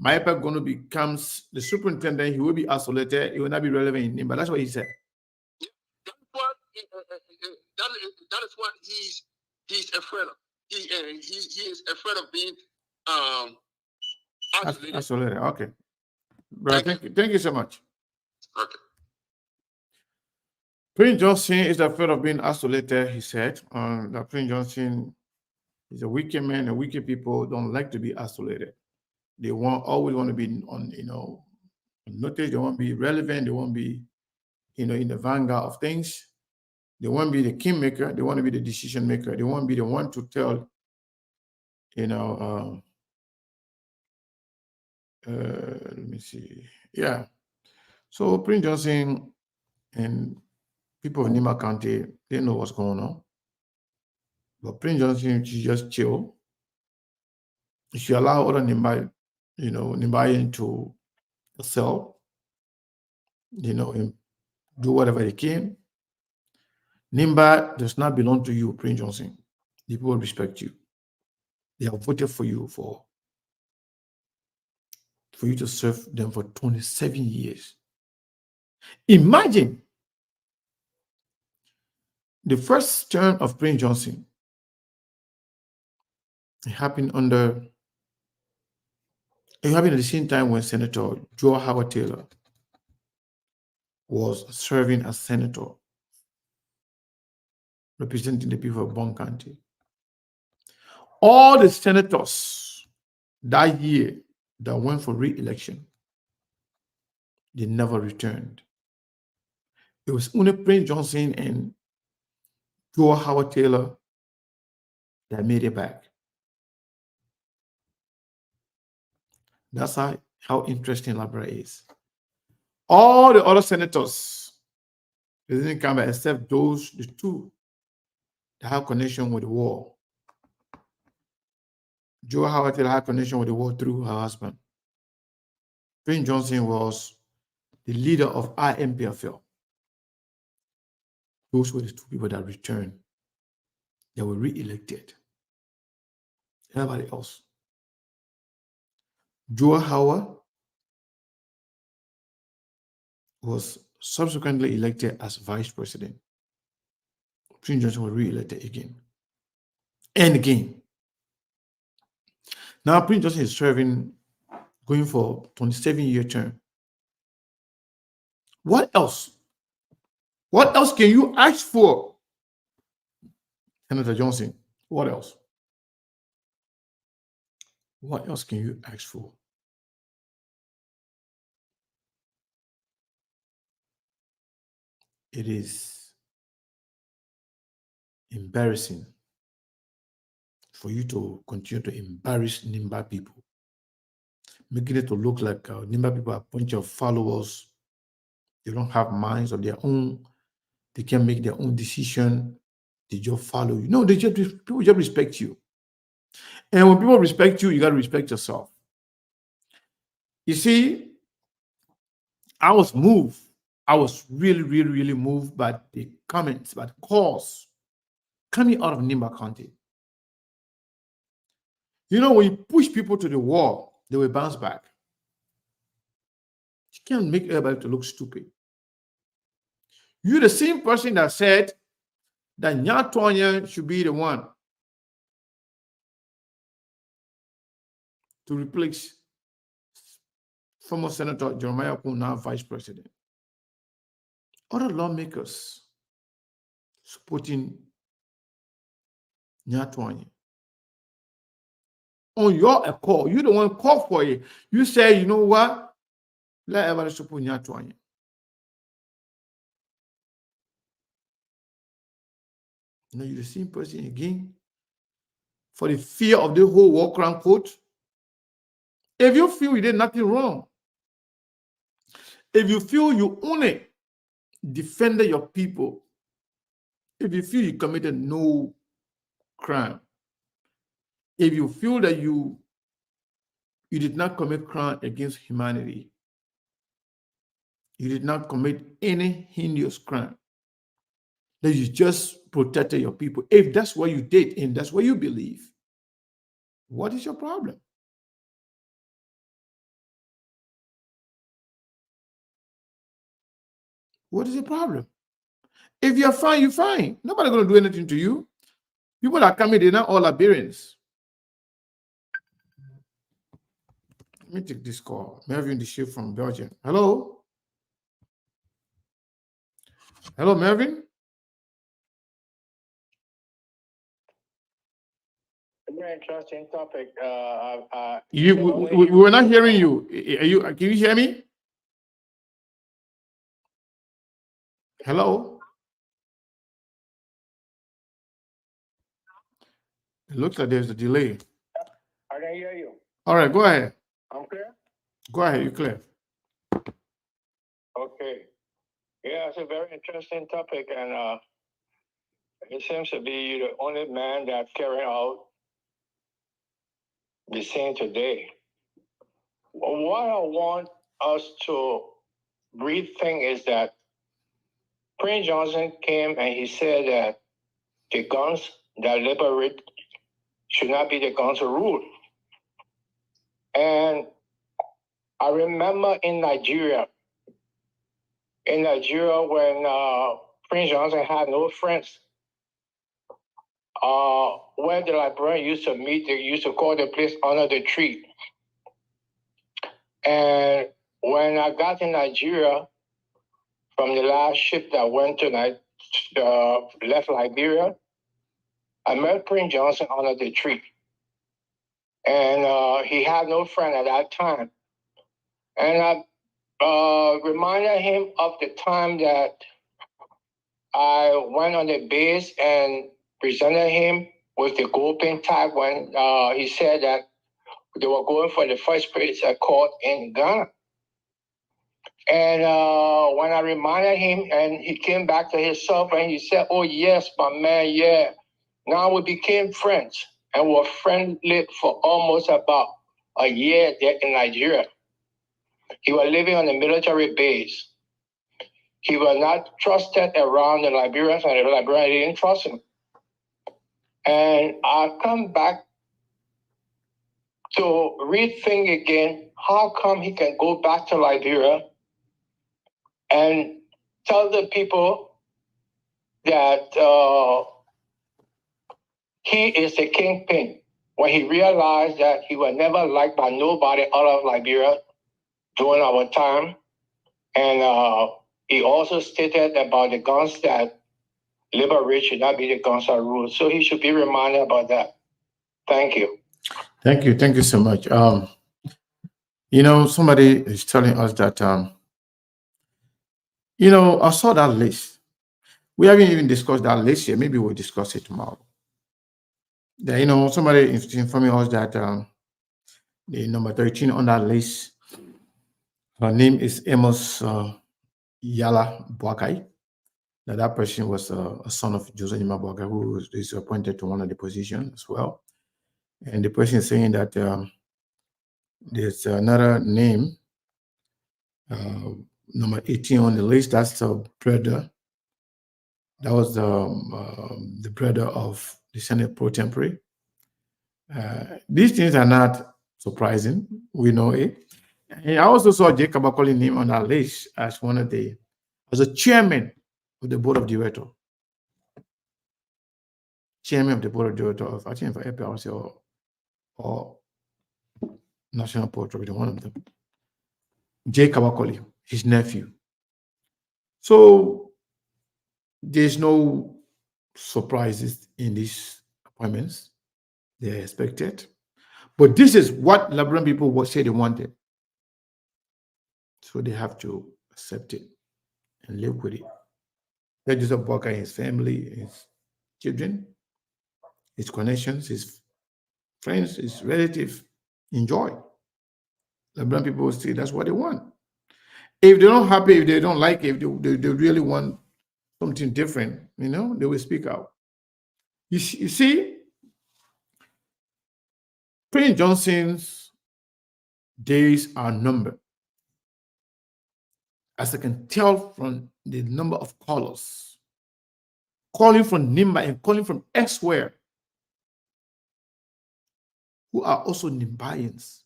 Maipa going to becomes the superintendent, he will be isolated. He will not be relevant in Nimba. That's what he said. That is what he's afraid of. He is afraid of being isolated. Okay. Right. Thank you so much. Okay. Prince Johnson is afraid of being isolated, he said. That Prince Johnson is a wicked man, and wicked people don't like to be isolated. They always want to be on, notice. They want to be relevant. They want to be, in the vanguard of things. They want to be the kingmaker. They want to be the decision maker. They want to be the one to tell, let me see. Yeah. So Prince Johnson and people of Nimba County, they know what's going on. But Prince Johnson should just chill. He should allow other Nimbayan to sell, and do whatever they can. Nimba does not belong to you, Prince Johnson. The people respect you. They have voted for you for you to serve them for 27 years. Imagine the first term of Prince Johnson. It happened at the same time when Senator Joe Howard Taylor was serving as senator, representing the people of Bond County. All the senators that year that went for re-election, they never returned. It was only Prince Johnson and Joe Howard Taylor that made it back. That's how interesting Liberia is. All the other senators, they didn't come back except the two that have connection with the war. Joe Howard Taylor had connection with the war through her husband. Prince Johnson was the leader of IMPFL. Those were the two people that returned. They were re-elected. Everybody else. Joe Howard was subsequently elected as vice president. Prince Johnson was re-elected again and again. Now Prince Johnson is going for 27-year term. What else? What else can you ask for, Senator Johnson? What else? What else can you ask for? It is embarrassing for you to continue to embarrass Nimba people, making it to look like Nimba people are a bunch of followers. They don't have minds of their own. They can make their own decision. They just follow you. No, people just respect you. And when people respect you, you got to respect yourself. You see, I was moved. I was really, really, really moved by the comments, by the calls coming out of Nimba County. When you push people to the wall, they will bounce back. You can't make everybody to look stupid. You're the same person that said that Nyatonya should be the one to replace former Senator Jeremiah Kung, now Vice President. Other lawmakers supporting Nyatonya. On your call, you the one call for it. You say, you know what? Let everybody support Nyatonya. Now you're the same person again. For the fear of the whole war crime code. If you feel you did nothing wrong, if you feel you only defended your people, if you feel you committed no crime, if you feel that you did not commit crime against humanity, you did not commit any heinous crime, that you just protected your people, if that's what you did and that's what you believe, what is your problem? What is the problem? If you're fine, you're fine. Nobody's going to do anything to you. People that come in, they're not all Liberians. Let me take this call. Melvin the Chief from Belgium. Hello? Hello, Melvin? Very interesting topic. We were not hearing you. Can you hear me? Hello? It looks like there's a delay. I can hear you. All right, go ahead. I'm clear? Go ahead, you're clear. Okay. Yeah, it's a very interesting topic, and it seems to be the only man that's carrying out the scene today. What I want us to rethink is that Prince Johnson came and he said that the guns that liberate should not be the guns of rule. And I remember in Nigeria when Prince Johnson had no friends, where the librarian used to meet, they used to call the place under the tree. And when I got to Nigeria from the last ship that went to left Liberia, I met Prince Johnson under the tree. And he had no friend at that time. And I reminded him of the time that I went on the base and presented him with the gold pin tag when he said that they were going for the first place court in Ghana. And when I reminded him, and he came back to himself and he said, "Oh yes, my man, yeah." Now we became friends and were friendly for almost about a year there in Nigeria. He was living on a military base. He was not trusted around the Liberians, and the Liberians didn't trust him. And I come back to rethink again, how come he can go back to Liberia and tell the people that he is the kingpin, when he realized that he was never liked by nobody out of Liberia during our time. And he also stated about the guns that liberate should not be the guns that rule. So he should be reminded about that. Thank you. Thank you. Thank you so much. You know, somebody is telling us that, you know, I saw that list. We haven't even discussed that list yet. Maybe we'll discuss it tomorrow. That, you know, somebody is informing us that the number 13 on that list, her name is Amos Yala Boakai. Now, that person was a son of Joseph Nimba Boakai, who is appointed to one of the positions as well. And the person is saying that there's another name, number 18 on the list. That's the brother. That was the brother of the Senate pro tempore. These things are not surprising. We know it. And I also saw Jacob calling him on our list as one of the, as a chairman of the board of directors. Chairman of the board of directors of, I think, for APRC or National Port Authority, one of them. Jacob Akoli, his nephew. So there's no surprises in these appointments. They're expected. But this is what Liberian people would say they wanted. So they have to accept it and live with it. That Joseph Boakai, his family, his children, his connections, his friends, his relatives enjoy. Liberian people will say that's what they want. If they're not happy, if they don't like it, if they really want something different, they will speak out. You see, Prince Johnson's days are numbered, as I can tell from the number of callers calling from Nimba and calling from elsewhere who are also Nimbayans,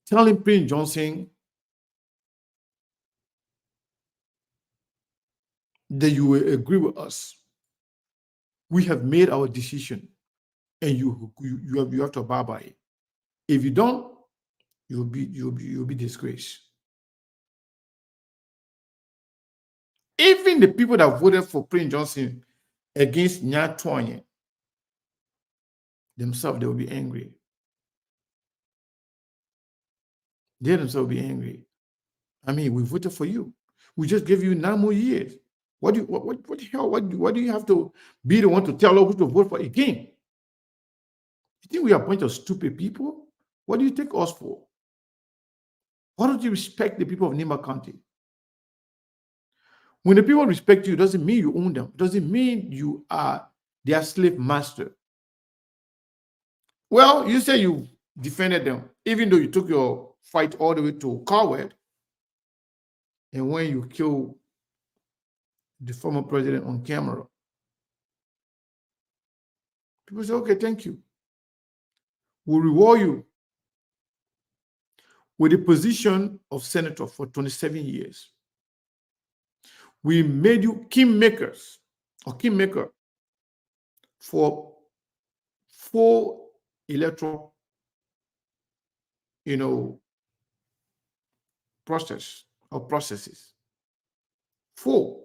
telling Prince Johnson that you will agree with us. We have made our decision, and you have to abide by it. If you don't, you'll be disgraced. Even the people that voted for Prince Johnson against Nyatwanye themselves, they will be angry. They themselves will be angry. I mean, we voted for you. We just gave you 9 more years. What the hell? What do you have to be the one to tell us who to vote for again? You think we are a bunch of stupid people? What do you take us for? Why don't you respect the people of Nimba County? When the people respect you, it doesn't mean you own them. It doesn't mean you are their slave master. Well, you say you defended them, even though you took your fight all the way to Coward. And when you kill the former president on camera, people say, okay, thank you. We'll reward you with the position of senator for 27 years. We made you kingmaker for 4 electoral, processes. 4.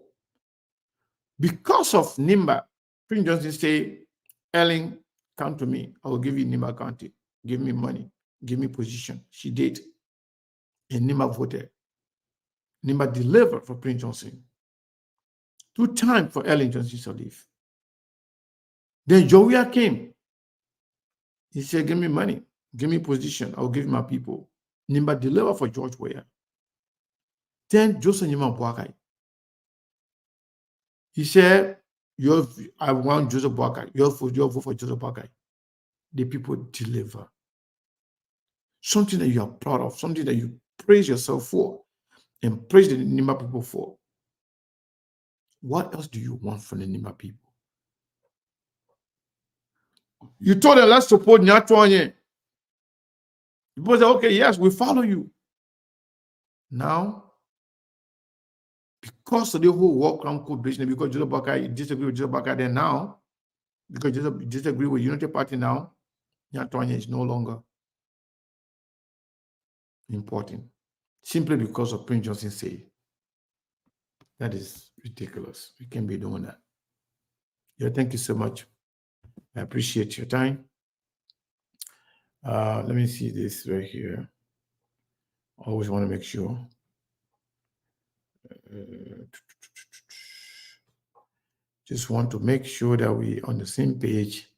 Because of Nimba, Prince Johnson say, Ellen, come to me. I will give you Nimba County. Give me money. Give me position. She did. And Nimba voted. Nimba delivered for Prince Johnson. 2 times for Ellen Johnson to leave. Then Joia came. He said, give me money. Give me position. I'll give my people. Nimba delivered for George Weah. Then Joseph Nyima Boakai. He said, I want Joseph Boakai. Your vote for Joseph Boakai. The people deliver. Something that you are proud of, something that you praise yourself for, and praise the Nimba people for. What else do you want from the Nimba people? You told them, let's support Nyatwanye. People say, okay, yes, we follow you. Now, because of the whole war crime code business, because Joseph Boakai disagree with Joseph Boakai, then now, because Joseph disagree with Unity Party now, Nyatwanye is no longer important. Simply because of Prince Johnson say. That is ridiculous. We can't be doing that. Yeah, thank you so much. I appreciate your time. Let me see this right here. I always want to make sure. Just want to make sure that we're on the same page.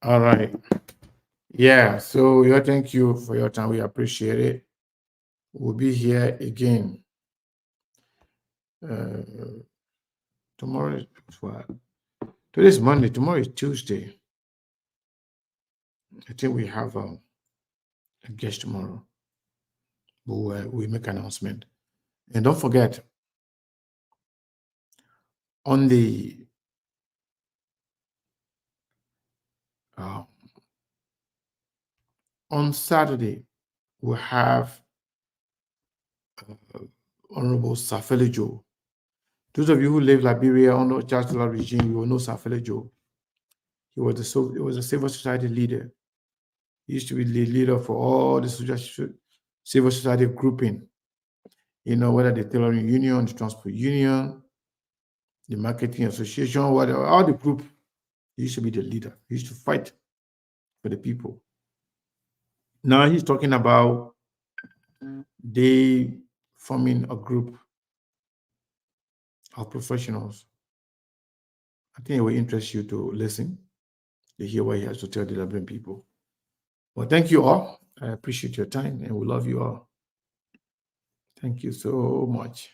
All right. Yeah, so thank you for your time. We appreciate it. We'll be here again. Tomorrow is what? Today is Monday. Tomorrow is Tuesday. I think we have a guest tomorrow. We make an announcement. And don't forget, on the On Saturday, we have Honorable Safelejo. Those of you who live Liberia under Chancellor regime, you will know Safelejo. He was a civil society leader. He used to be the leader for all the civil society grouping. You know, whether the tailoring union, the transport union, the marketing association, whatever, all the group, he used to be the leader. He used to fight for the people. Now he's talking about they forming a group of professionals. I think it will interest you to listen, to hear what he has to tell the Liberian people. Well, thank you all. I appreciate your time and we love you all. Thank you so much.